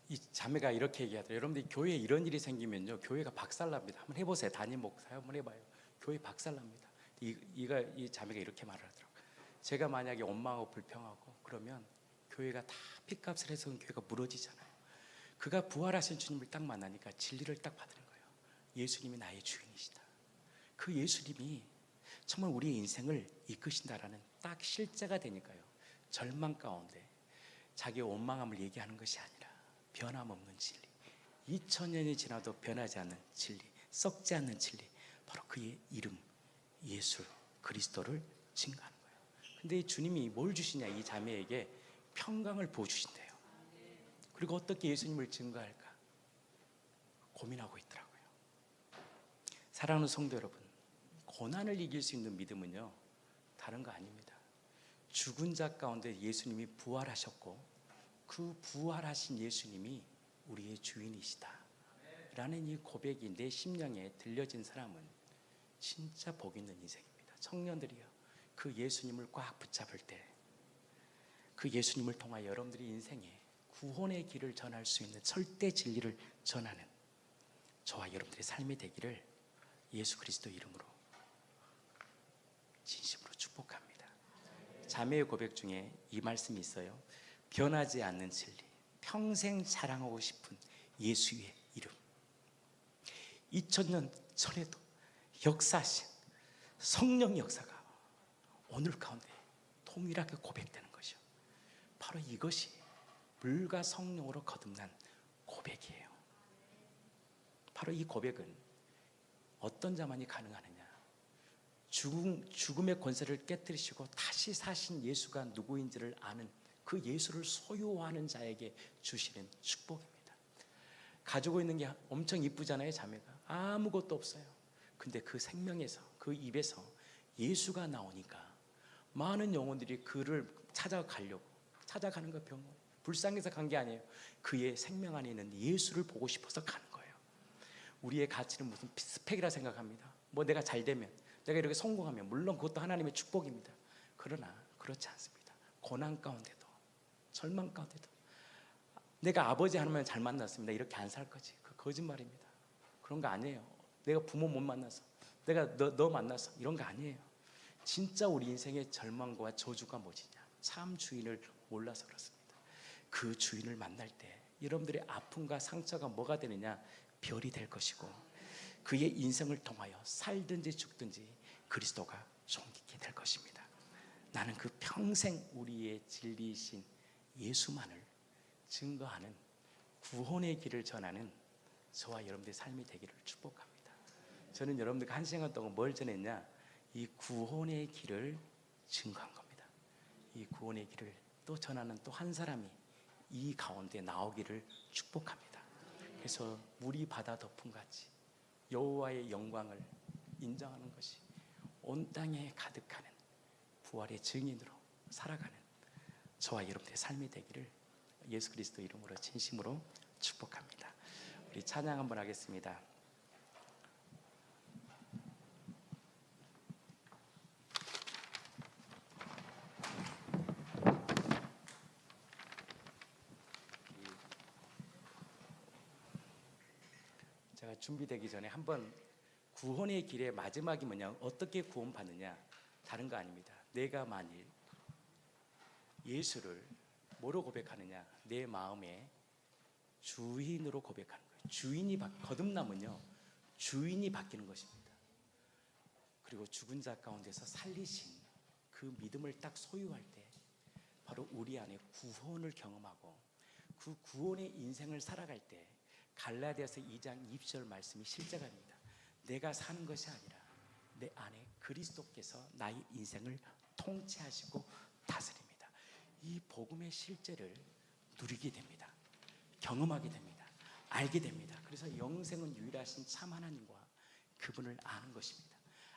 이 자매가 이렇게 얘기하더라고요. 여러분들 교회에 이런 일이 생기면요, 교회가 박살납니다. 한번 해보세요. 담임 목사 한번 해봐요. 교회 박살납니다. 이 자매가 이렇게 말을 하더라고요. 제가 만약에 원망하고 불평하고 그러면 교회가 다 핏값을 해서 교회가 무너지잖아요. 그가 부활하신 주님을 딱 만나니까 진리를 딱 받는 거예요. 예수님이 나의 주인이시다. 그 예수님이 정말 우리의 인생을 이끄신다라는 딱 실제가 되니까요. 절망 가운데 자기의 원망함을 얘기하는 것이 아니라 변함없는 진리, 2000년이 지나도 변하지 않는 진리, 썩지 않는 진리, 바로 그의 이름 예수 그리스도를 증거하는 거예요. 근데 이 주님이 뭘 주시냐, 이 자매에게 평강을 부어주신대요. 그리고 어떻게 예수님을 증거할까 고민하고 있더라고요. 사랑하는 성도 여러분, 고난을 이길 수 있는 믿음은요, 다른 거 아닙니다. 죽은 자 가운데 예수님이 부활하셨고 그 부활하신 예수님이 우리의 주인이시다 라는 이 고백이 내 심령에 들려진 사람은 진짜 복 있는 인생입니다. 청년들이요, 그 예수님을 꽉 붙잡을 때 그 예수님을 통하여 여러분들이 인생에 구원의 길을 전할 수 있는 절대 진리를 전하는 저와 여러분들의 삶이 되기를 예수 그리스도 이름으로 진심으로 축복합니다. 자매의 고백 중에 이 말씀이 있어요. 변하지 않는 진리, 평생 자랑하고 싶은 예수의 이름. 2000년 전에도 역사하신 성령 역사가 오늘 가운데 동일하게 고백되는 것이요. 바로 이것이 물과 성령으로 거듭난 고백이에요. 바로 이 고백은 어떤 자만이 가능하느냐? 죽음의 권세를 깨뜨리시고 다시 사신 예수가 누구인지를 아는 그 예수를 소유하는 자에게 주시는 축복입니다. 가지고 있는 게 엄청 이쁘잖아요. 자매가 아무것도 없어요. 근데 그 생명에서, 그 입에서 예수가 나오니까 많은 영혼들이 그를 찾아가는 거 병원. 불쌍해서 간 게 아니에요. 그의 생명 안에 있는 예수를 보고 싶어서 가는 거예요. 우리의 가치는 무슨 스펙이라 생각합니다. 뭐 내가 잘 되면, 내가 이렇게 성공하면, 물론 그것도 하나님의 축복입니다. 그러나 그렇지 않습니다. 고난 가운데도, 절망 가운데도 내가 아버지 하나님을 잘 만났습니다, 이렇게 안 살 거지. 그 거짓말입니다. 그런 거 아니에요. 내가 부모 못 만나서, 내가 너 만나서, 이런 거 아니에요. 진짜 우리 인생의 절망과 저주가 무엇이냐? 참 주인을 몰라서 그렇습니다. 그 주인을 만날 때 여러분들의 아픔과 상처가 뭐가 되느냐? 별이 될 것이고, 그의 인생을 통하여 살든지 죽든지 그리스도가 존귀케 될 것입니다. 나는 그 평생 우리의 진리이신 예수만을 증거하는 구원의 길을 전하는 저와 여러분들의 삶이 되기를 축복합니다. 저는 여러분들과 한 시간 동안 뭘 전했냐? 이 구원의 길을 증거한 겁니다. 이 구원의 길을 또 전하는 또 한 사람이 이 가운데 나오기를 축복합니다. 그래서 물이 바다 덮음 같이 여호와의 영광을 인정하는 것이 온 땅에 가득하는 부활의 증인으로 살아가는 저와 여러분들의 삶이 되기를 예수 그리스도 이름으로 진심으로 축복합니다. 우리 찬양 한번 하겠습니다. 제가 준비되기 전에 한번 구원의 길의 마지막이 뭐냐, 어떻게 구원받느냐, 다른 거 아닙니다. 내가 만일 예수를 뭐로 고백하느냐? 내 마음의 주인으로 고백하는 거예요. 주인이 거듭남은요, 주인이 바뀌는 것입니다. 그리고 죽은 자 가운데서 살리신 그 믿음을 딱 소유할 때 바로 우리 안에 구원을 경험하고, 그 구원의 인생을 살아갈 때 갈라디아서 2장 20절 말씀이 실제가 됩니다. 내가 사는 것이 아니라 내 안에 그리스도께서 나의 인생을 통치하시고 다스립니다. 이 복음의 실제를 누리게 됩니다. 경험하게 됩니다. 알게 됩니다. 그래서 영생은 유일하신 참 하나님과 그분을 아는 것입니다.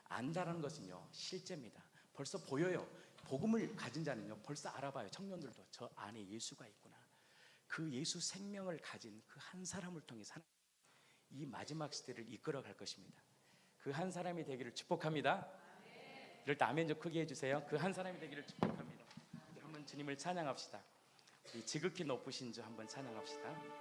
안다라는 것은요, 실제입니다. 벌써 보여요. 복음을 가진 자는요, 벌써 알아봐요. 청년들도 저 안에 예수가 있구나. 그 예수 생명을 가진 그 한 사람을 통해서 이 마지막 시대를 이끌어갈 것입니다. 그 한 사람이 되기를 축복합니다. 이럴 때 아멘 좀 크게 해주세요. 그 한 사람이 되기를 축복합니다. 한번 주님을 찬양합시다. 우리 지극히 높으신 주 한번 찬양합시다.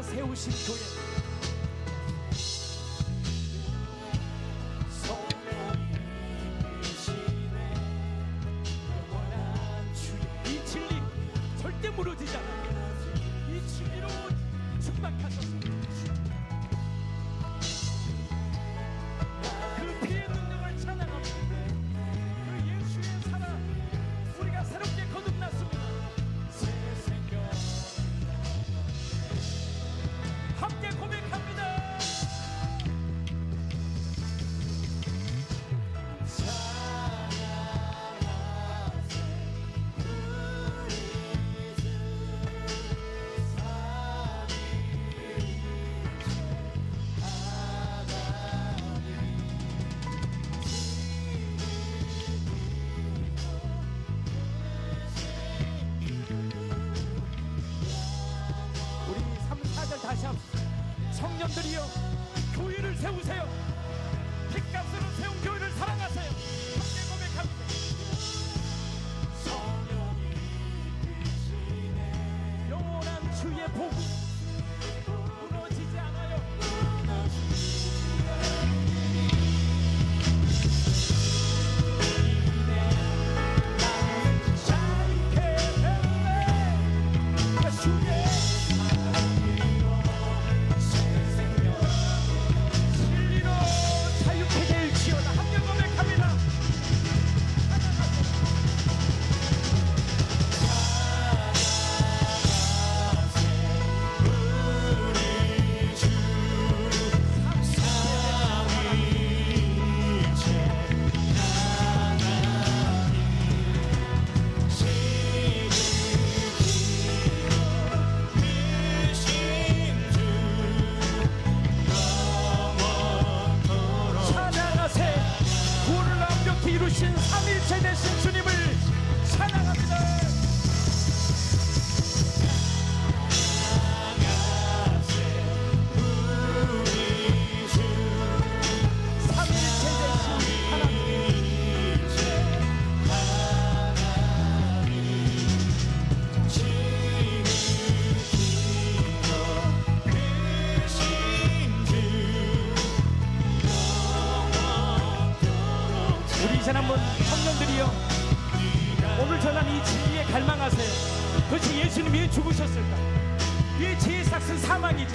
주가 세우신 교회, 이 진리 절대 무너지지 않아요. 이 진리로 충만하셨습니다. 그 피의 능력을 찬양합니다. 그 예수의 사랑 우리가 새롭게 거듭났습니다. 새 생명 함께 고백합니다. 우리 3, 4절 다시 한번. 청년들이여 교회를 세우세요. 핏값으로 세운 교회를 사랑하세요. 함께 고백합니다. 영원한 주의 복음 무너지지 않아요. 진리로 자유케 될지어다. 함께 고백합니다. 찬양하세. 구원을 완벽히 이루신 삼위일체 되신 주님을 찬양합니다. 삼위일체 되신 하나님, 우리 이제 한번 청년들이여 오늘 전한 이 진리에 갈망하세요. 도대체 예수님이 왜 죽으셨을까? 왜 죄의 삭은 사망이지?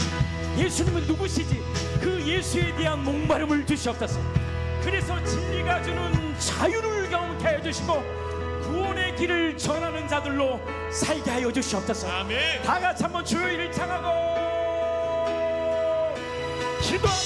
예수님은 누구시지? 그 예수에 대한 목마름을 주시옵소서. 그래서 진리가 주는 자유를 경험케 하여 주시고 구원의 길을 전하는 자들로 살게 하여 주시옵소서. 아멘. 다 같이 한번 주의 이를 찬하고 기도합니다.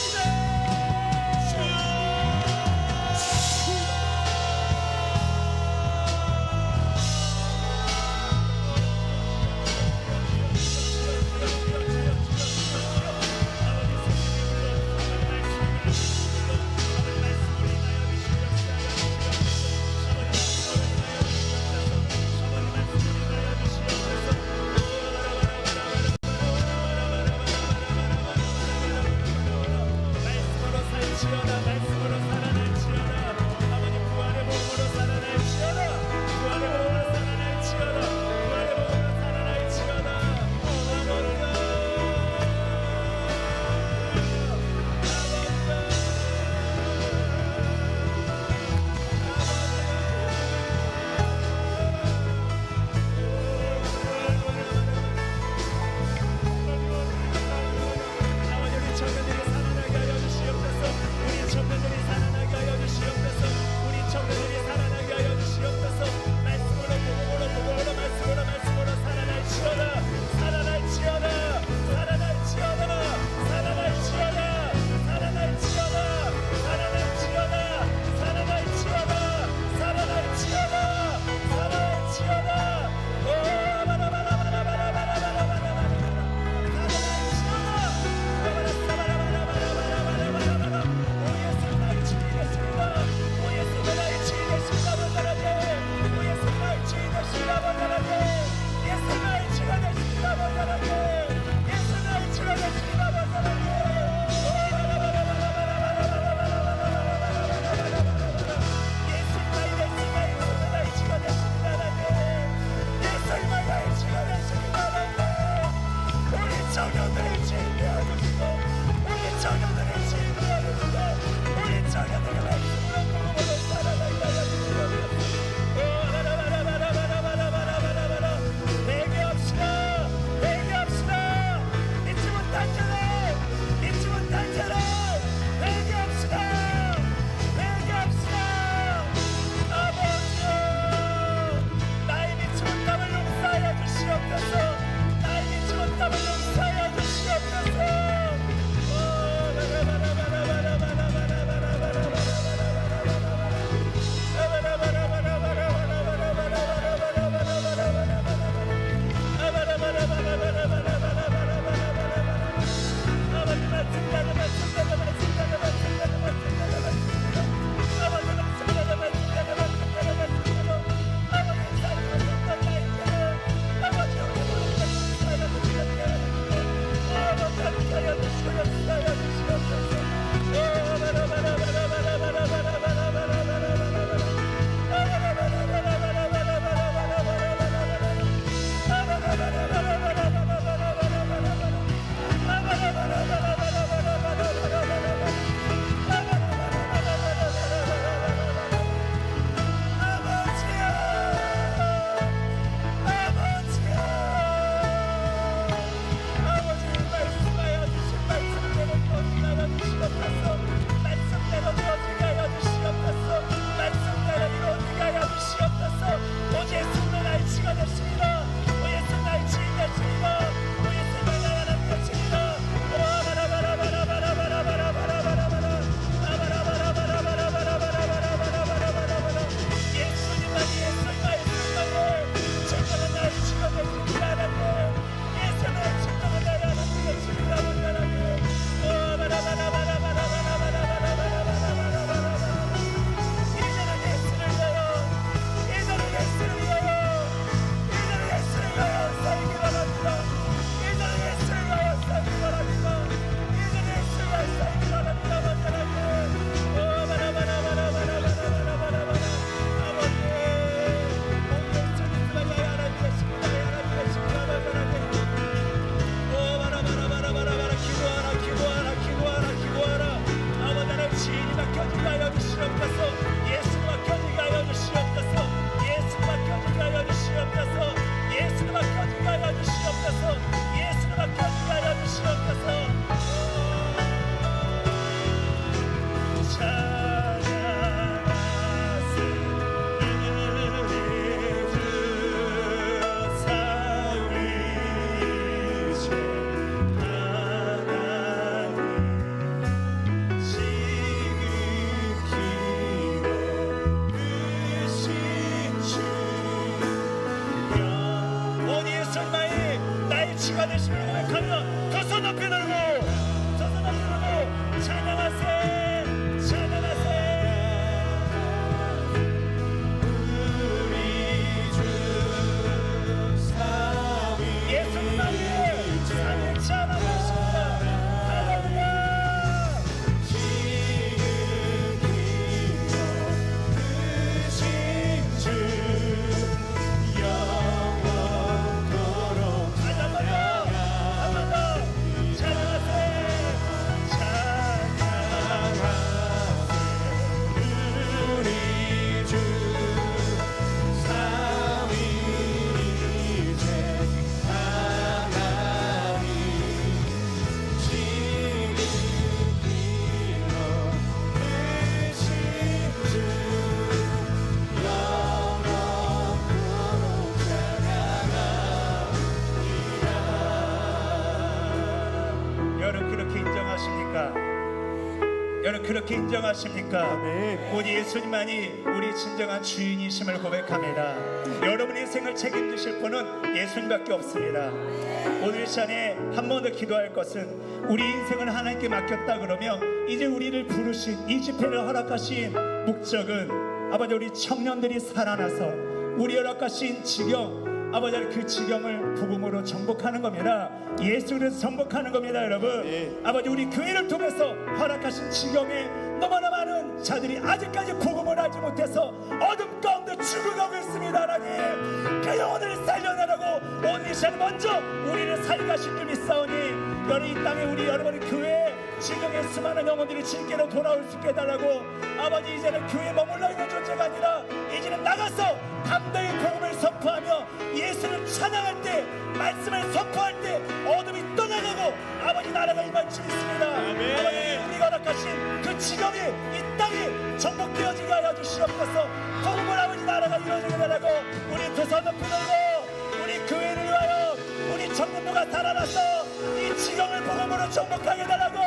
그렇게 인정하십니까? 우리 예수님만이 우리 진정한 주인이심을 고백합니다. 여러분 인생을 책임지실 분은 예수님밖에 없습니다. 오늘 이 시간에 한 번 더 기도할 것은 우리 인생을 하나님께 맡겼다 그러면 이제 우리를 부르신 이 집회를 허락하신 목적은 아버지 우리 청년들이 살아나서 우리 허락하신 지경 아버지 그 지경을 복음으로 정복하는 겁니다. 예수 그리스도 정복하는 겁니다. 여러분 아버지 우리 교회를 통해서 허락하신 지경에 너무나 많은 자들이 아직까지 복음을 알지 못해서 어둠 가운데 죽어가고 있습니다. 하나님 그 영혼을 살려내라고 오늘 이 시간 먼저 우리를 살가신 줄 믿사오니 여러분 이 땅에 우리 여러분의 교회 지경에 수많은 영혼들이 진께로 돌아올 수 있게 해달라고 아버지 이제는 교회에 머물러 있는 존재가 아니라 이제는 나가서 담대히 복음을 선포하며 예수를 찬양할 때 말씀을 선포할 때 어둠이 떠나가고 아버지 나라가 임할 줄 믿습니다. 아버지 우리가 허락하신 그 지경이 이 땅이 정복되어지게 하여 주시옵소서. 복음을 아버지 나라가 이루어지게 하라고 우리 두 손을 들고 우리 교회를 위하여 우리 청년부가 살아나서 이 지경을 복음으로 정복하게 해달라고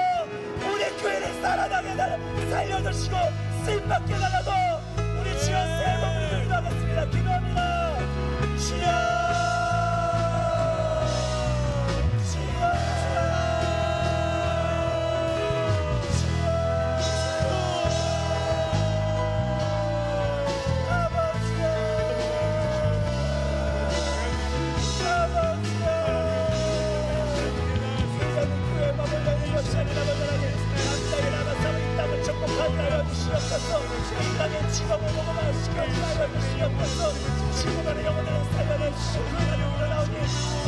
우리 교회를 살아나게 해달라고 살려주시고 쓰임받게 해달라고 우리 주여 새 몸을 기도하겠습니다. 기도합니다. 주여 이 땅의 직업을 먹어봐 시켜주시옵소서. 지구만의 영혼을 살려내주시고 그 안에 우러나오니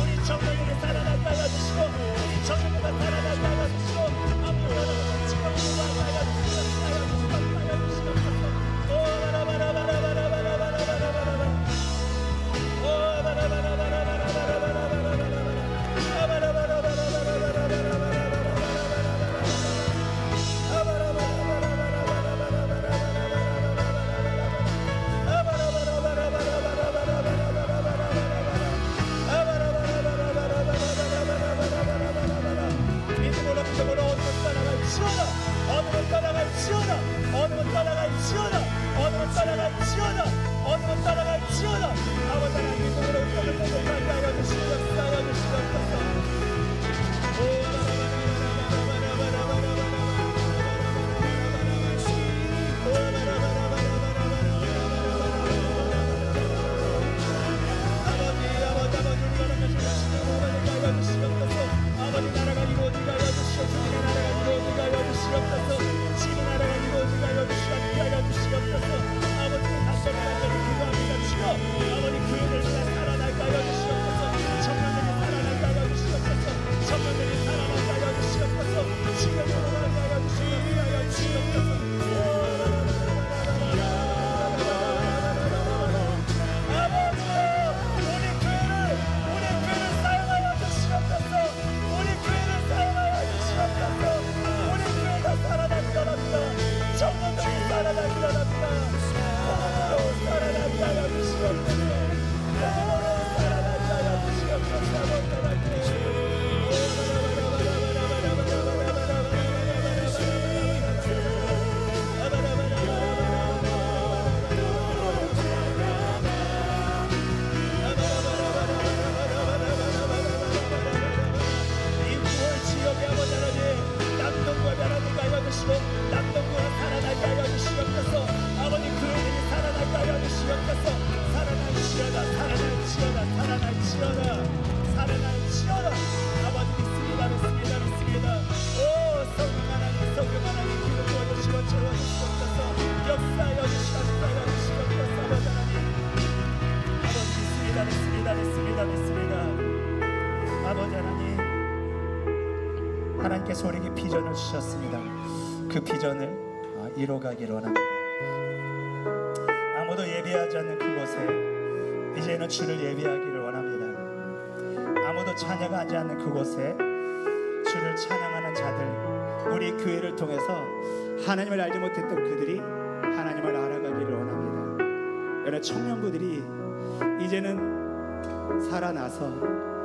우리 청년들이 살아나게 하여 주시고 우리 청년부가 살아나게 하여 주시고 아무리 원하는 직업을 먹어봐 하여 주시옵소서. 오 바라바라바라바라바라바라바라바라 오 바라바라바라바라바라바라바라바라 하나님께서 우리에게 비전을 주셨습니다. 그 비전을 이뤄가기를 원합니다. 아무도 예배하지 않는 그곳에 이제는 주를 예배하기를 원합니다. 아무도 찬양하지 않는 그곳에 주를 찬양하는 자들, 우리 교회를 통해서 하나님을 알지 못했던 그들이 하나님을 알아가기를 원합니다. 여러 청년부들이 이제는 살아나서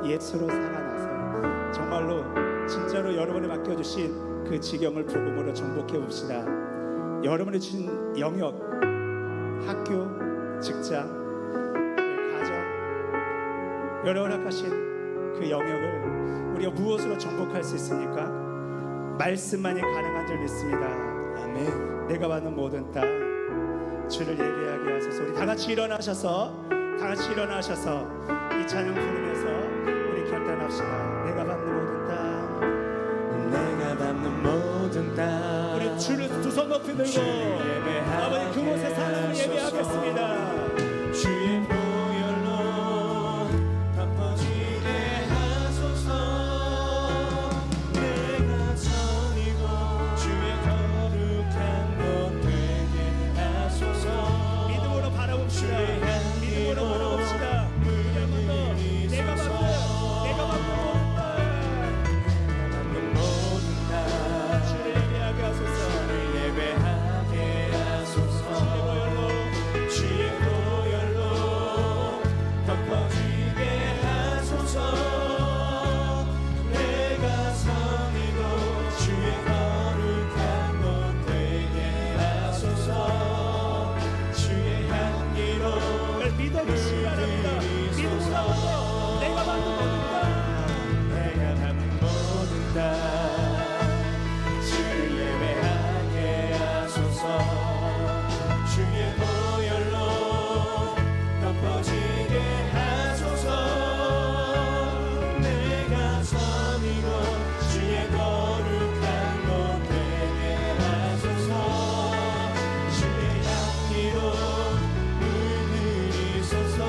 예수로 살아나서 정말로 진짜로 여러분이 맡겨주신 그 지경을 복음으로 정복해 봅시다. 여러분이 주신 영역, 학교, 직장, 가정, 여러분 허락하신 그 영역을 우리가 무엇으로 정복할 수 있습니까? 말씀만이 가능한 줄 믿습니다. 아멘. 내가 받는 모든 땅 주를 예배하게 하소서. 우리 다 같이 일어나셔서 이 찬양 부르면서 우리 결단합시다. 내가 받는 모든 땅, 내가 받는 모든 땅 우리 주를 두 손 높이 들고 아버지 그곳에서 하나님을 예배하겠습니다. 주의 보혈로 덮어지게 하소서. 내가 선이고 주의 거룩한 것 되게 하소서. 믿음으로 바라봅시다. 믿음으로 바라봅시다. 우리 한번 더 내가 받는 모든 땅 주를 예배하게 하소서. 예배하게 하소서. 주의 보혈로 덮어지게 하소서. 내가 선이고 주의 거룩한 것 되게 하소서. 주의 향기로 날 믿어주시기 바랍니다. 믿음으로 한번 내가 받는 모든 땅, 내가 받는 모든 땅 주를 예배하게 하소서. 주의 보혈로 덮어지게 하소서. 내가 선이고 주의 거룩한 것 되게 하소서. 주의 향기로 물들이소서.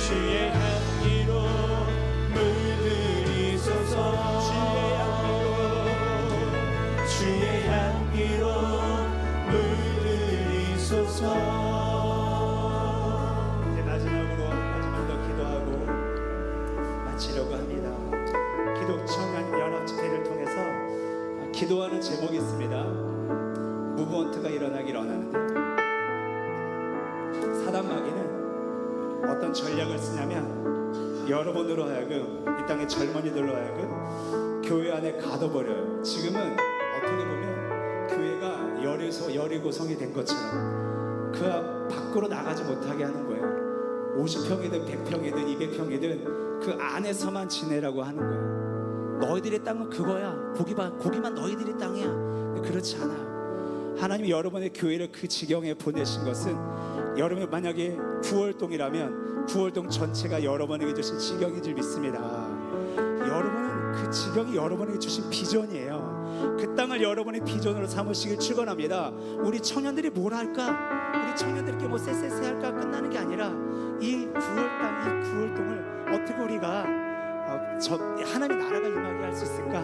주의 향기로 물들이소서. 주의 향기로 물들이소서. 이제 마지막으로 기도하고 마치려고 합니다. 기독청년 연합집회를 통해서 기도하는 제목이 있습니다. 무브먼트가 일어나길 원하는데, 사단 마귀는 어떤 전략을 쓰냐면 여러분으로 하여금, 이 땅의 젊은이들로 하여금 교회 안에 가둬버려요. 지금은 어떻게 보면 교회가 여리고성이 된 것처럼 그 앞 밖으로 나가지 못하게 하는 거예요. 50평이든 100평이든 200평이든 그 안에서만 지내라고 하는 거예요. 너희들의 땅은 그거야. 고기만 너희들의 땅이야. 근데 그렇지 않아요. 하나님이 여러분의 교회를 그 지경에 보내신 것은, 여러분이 만약에 9월동이라면 9월동 전체가 여러분에게 주신 지경인 줄 믿습니다. 여러분은 그 지경이 여러분에게 주신 비전이에요. 그 땅을 여러분의 비전으로 삼으시길 축원합니다. 우리 청년들이 뭘 할까? 우리 청년들께 뭐 쎄쎄쎄 할까 끝나는 게 아니라 이 9월 땅, 이 9월동을 어떻게 우리가 하나님의 나라가 임하게 할 수 있을까?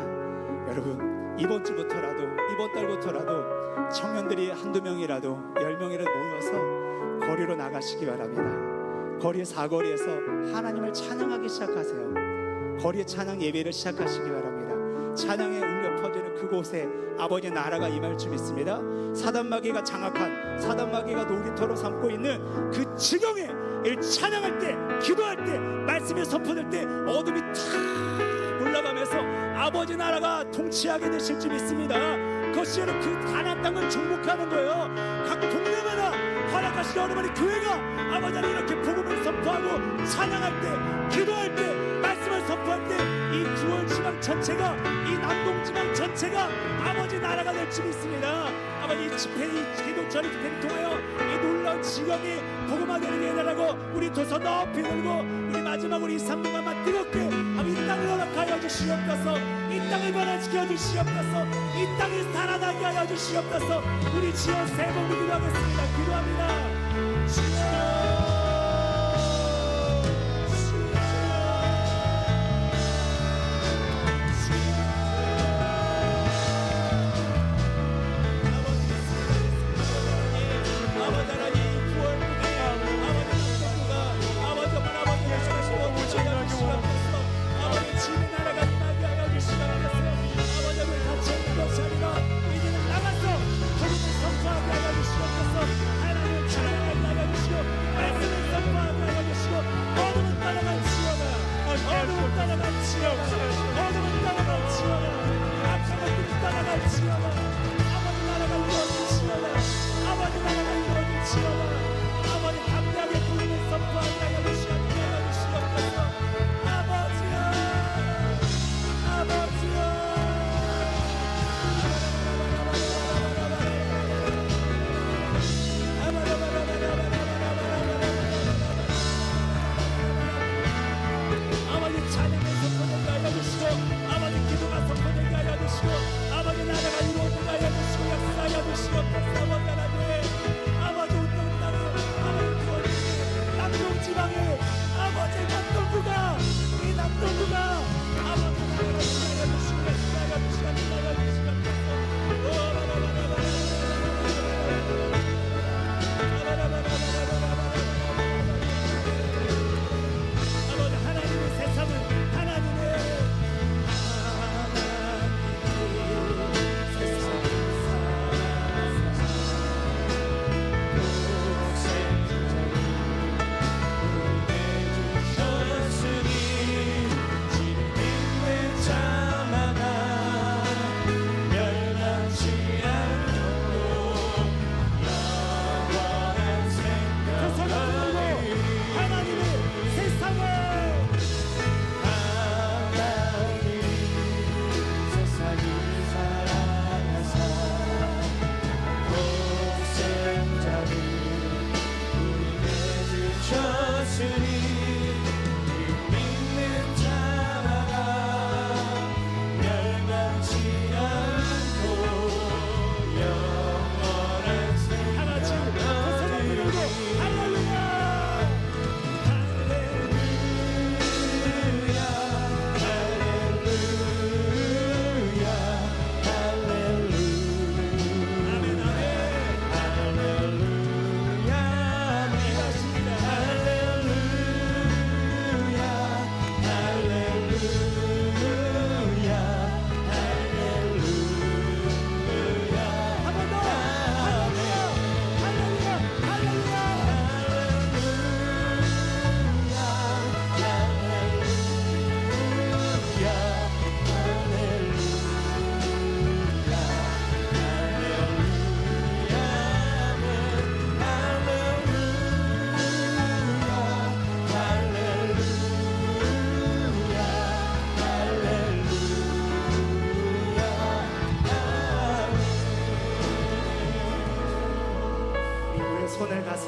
여러분, 이번 달부터라도 청년들이 한두 명이라도 10명이라도 모여서 거리로 나가시기 바랍니다. 거리의 사거리에서 하나님을 찬양하기 시작하세요. 거리의 찬양 예배를 시작하시기 바랍니다. 찬양에 울려 퍼지는 그곳에 아버지의 나라가 임할 줄 믿습니다. 사단 마귀가 장악한, 사단 마귀가 놀이터로 삼고 있는 그 지경에 찬양할 때, 기도할 때, 말씀이 선포될 때 어둠이 탁 올라가면서 아버지 나라가 통치하게 되실 줄 믿습니다. 그것이 그 가나안 땅을 정복하는 거예요. 각 동네마다 허락하신 여러분의 교회가 아버지 하나님 이렇게 복음을 선포하고 찬양할 때, 기도할 때, 말씀을 선포할 때 이 9월 지방 전체가, 이 남동 지방 전체가 아버지 나라가 될 줄 믿습니다. 아버지 이 집회, 이 기독전의 집회를 통하여 이 놀라운 지경이 복음화되는 게 되라고 우리 두 손 높이 들고 우리 마지막으로 이 3분간만 뜨겁게 이 땅을 허락하여 주시옵소서. 이 땅을 변화시켜 주시옵소서. 이 땅이 살아나게 하여 주시옵소서. 우리 지어 세 번 기도하겠습니다. 기도합니다. 주여, 하나님을 찬양하며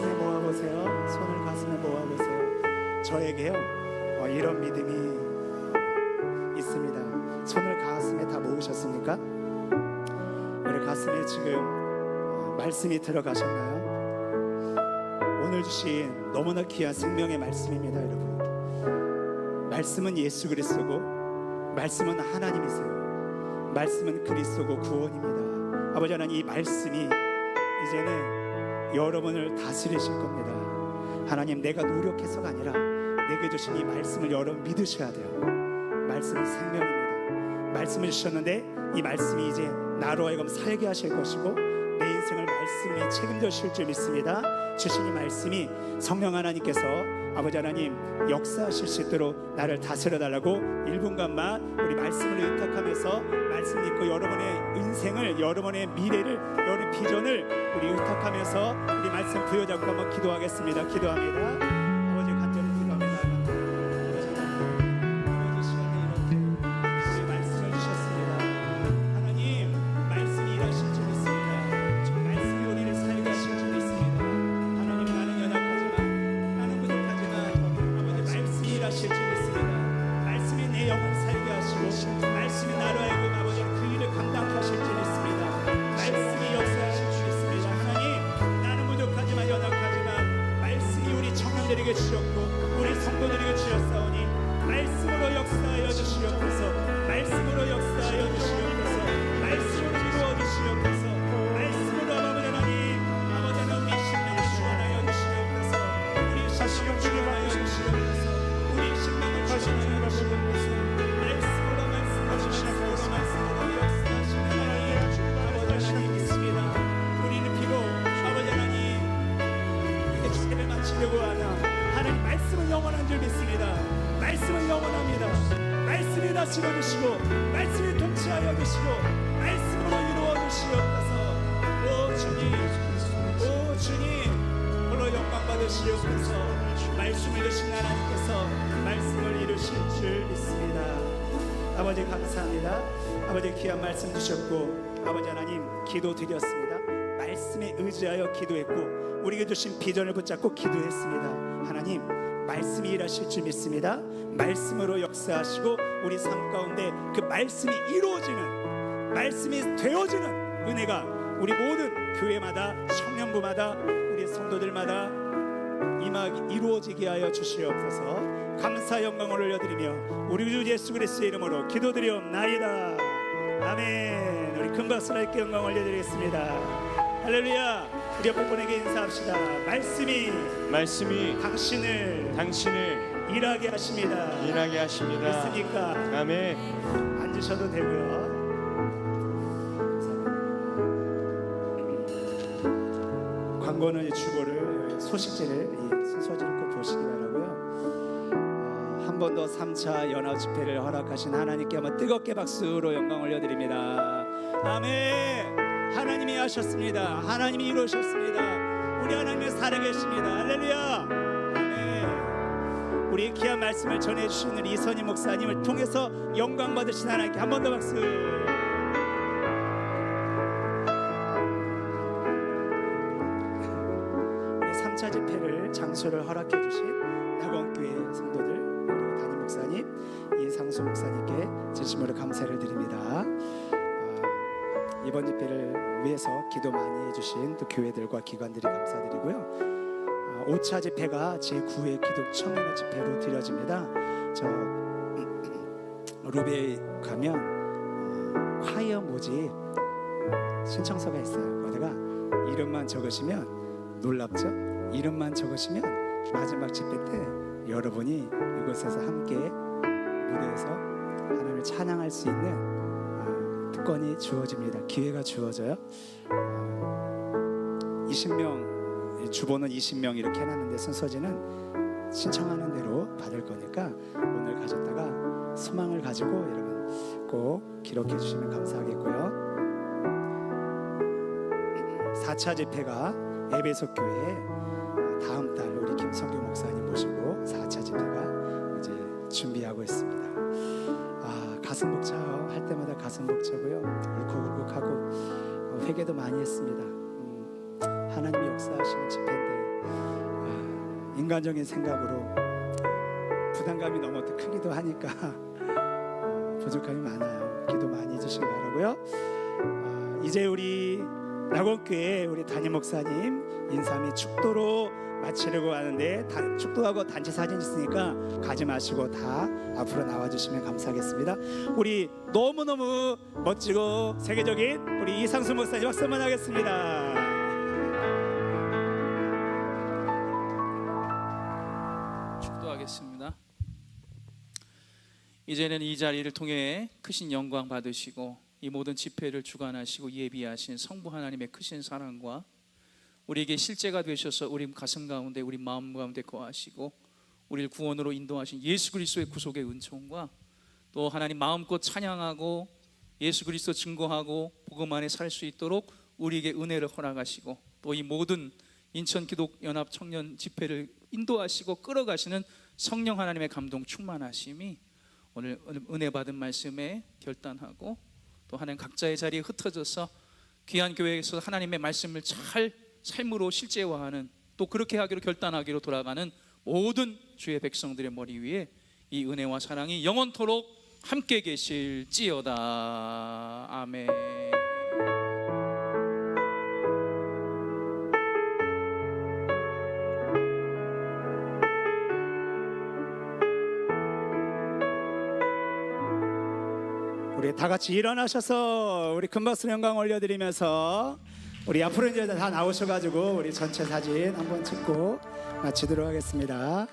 가슴에 모아보세요. 손을 가슴에 모아보세요. 저에게요 이런 믿음이 있습니다. 손을 가슴에 다 모으셨습니까? 우리 가슴에 지금 말씀이 들어가셨나요? 오늘 주신 너무나 귀한 생명의 말씀입니다, 여러분. 말씀은 예수 그리스도고 말씀은 하나님이세요. 말씀은 그리스도고 구원입니다. 아버지 하나님, 이 말씀이 이제는 여러분을 다스리실 겁니다. 하나님, 내가 노력해서가 아니라 내게 주신 이 말씀을 여러분 믿으셔야 돼요. 말씀은 생명입니다. 말씀을 주셨는데 이 말씀이 이제 나로 하여금 살게 하실 것이고 내 인생을 말씀이 책임져 주실 줄 믿습니다. 주신 이 말씀이 성령 하나님께서 아버지 하나님 역사하실 수 있도록 나를 다스려 달라고 1분간만 우리 말씀을 의탁하면서 말씀 믿고 여러분의 인생을, 여러분의 미래를, 여러분의 비전을 우리 의탁하면서 우리 말씀 부여잡고 한번 기도하겠습니다. 기도합니다. 아버지 간절히 기도합니다. 아버지 시간에 이렇게 우리 말씀을 주셨습니다. 하나님, 말씀이 일하실 줄 믿습니다. 저 말씀이 우리를 살게 하실 줄 믿습니다. 하나님, 나는 연약하지만, 나는 부족하지만 아버지 말씀이 일하실 줄 믿습니다. 말씀이 내 영혼 살게 하시고 말씀이 나로 하여금 아버지 그 일을 감당케 하실 줄 믿습니다. 말씀이 역사하실 줄 믿습니다. 하나님, 나는 부족하지만 연약하지만 말씀이 우리 청년들에게 주셨고 우리 성도들에게 주셨사오니 말씀으로 역사하여 주시옵소서. 말씀으로 역사하여 주시옵소서. 말씀으로 이루어 주시옵소서. 말씀으로 아버지 하나님, 아버지 하나님 우리 심령을 주관하여 주시옵소서. 우리 심령을 주관하여 주시옵소서. 우리 심령을 주관하여 주시옵소서. 말씀으로 역사하시는 하나님, 아버지 하나님 믿습니다. 우리는 비록 아버지 하나님 이게 주제를 마치려고 하나 하나님 말씀은 영원한 줄 믿습니다. 말씀은 영원합니다. 말씀이 다스려 주시고 말씀이 통치하여 주시고 말씀으로 이루어 주시옵소서. 오 주님, 오 주님, 홀로 영광 받으시옵소서. 말씀을 주신 하나님께서 말씀을 이루실 줄 믿습니다. 아버지 감사합니다. 아버지 귀한 말씀 주셨고 아버지 하나님 기도 드렸습니다. 말씀에 의지하여 기도했고 우리에게 주신 비전을 붙잡고 기도했습니다. 하나님, 말씀이 일하실 줄 믿습니다. 말씀으로 역사하시고 우리 삶 가운데 그 말씀이 이루어지는, 말씀이 되어지는 은혜가 우리 모든 교회마다, 청년부마다, 우리 성도들마다 이루어지게 하여 주시옵소서. 감사 영광을 올려드리며 우리 주 예수 그리스도의 이름으로 기도드리옵나이다. 아멘. 우리 큰 박수로 함께 영광 올려드리겠습니다. 할렐루야. 우리 옆에 분에게 인사합시다. 말씀이 당신을 일하게 하십니다. 믿습니까? 아멘. 앉으셔도 되고요. 광고는 주보를 소식지를 이 순서지를 꼭 보시기 바라고요. 한 번 더 3차 연합 집회를 허락하신 하나님께 한번 뜨겁게 박수로 영광 올려드립니다. 아멘. 하나님이 하셨습니다. 하나님이 이루셨습니다. 우리 하나님이 살아계십니다. 할렐루야. 아멘. 우리 귀한 말씀을 전해주시는 이선희 목사님을 통해서 영광 받으신 하나님께 한 번 더 박수. 우리 3차 집회를 장소를 허락해 주신 낙원교회 성도들 그리고 담임 목사님 이상수 목사님께 진심으로 감사를 드립니다. 이번 집회를 위해서 기도 많이 해주신 또 교회들과 기관들이 감사드리고요. 5차 집회가 제9회 기독 청년의 집회로 드려집니다. 저 루베에 가면 콰이어 모집 신청서가 있어요. 거기다가 이름만 적으시면 놀랍죠? 이름만 적으시면 마지막 집회 때 여러분이 이곳에서 함께 무대에서 하나님을 찬양할 수 있는 특권이 주어집니다. 기회가 주어져요. 20명 주보는 20명 이렇게 해놨는데 순서지는 신청하는 대로 받을 거니까 오늘 가졌다가 소망을 가지고 여러분 꼭 기록해 주시면 감사하겠고요. 4차 집회가 에베소 교회에 다음 달 우리 김성규 목사님 모시고 4차 집회가 이제 준비하고 있습니다. 가슴 벅차요. 할 때마다 가슴 벅차고요. 울컥울컥하고 회개도 많이 했습니다. 하나님이 역사하시는 집회인데 인간적인 생각으로 부담감이 너무 크기도 하니까 부족함이 많아요. 기도 많이 해주시기 바라고요. 이제 우리 낙원교회 우리 담임 목사님 인사 및 축도로 마치려고 하는데 축도하고 단체 사진 있으니까 가지 마시고 다 앞으로 나와주시면 감사하겠습니다. 우리 너무너무 멋지고 세계적인 우리 이상수 목사님 박수 한번 하겠습니다. 축도하겠습니다. 이제는 이 자리를 통해 크신 영광 받으시고 이 모든 집회를 주관하시고 예비하신 성부 하나님의 크신 사랑과 우리에게 실제가 되셔서 우리 가슴 가운데 우리 마음 가운데 거하시고 우리를 구원으로 인도하신 예수 그리스도의 구속의 은총과 또 하나님 마음껏 찬양하고 예수 그리스도 증거하고 복음 안에 살 수 있도록 우리에게 은혜를 허락하시고 또 이 모든 인천 기독 연합 청년 집회를 인도하시고 끌어가시는 성령 하나님의 감동 충만하심이 오늘 은혜 받은 말씀에 결단하고 또 하나님 각자의 자리에 흩어져서 귀한 교회에서 하나님의 말씀을 잘 삶으로 실제화하는 또 그렇게 하기로 결단하기로 돌아가는 모든 주의 백성들의 머리 위에 이 은혜와 사랑이 영원토록 함께 계실지어다. 아멘. 우리 다 같이 일어나셔서 우리 큰 박수 영광 올려드리면서 우리 앞으로 이제 다 나오셔가지고 우리 전체 사진 한번 찍고 마치도록 하겠습니다.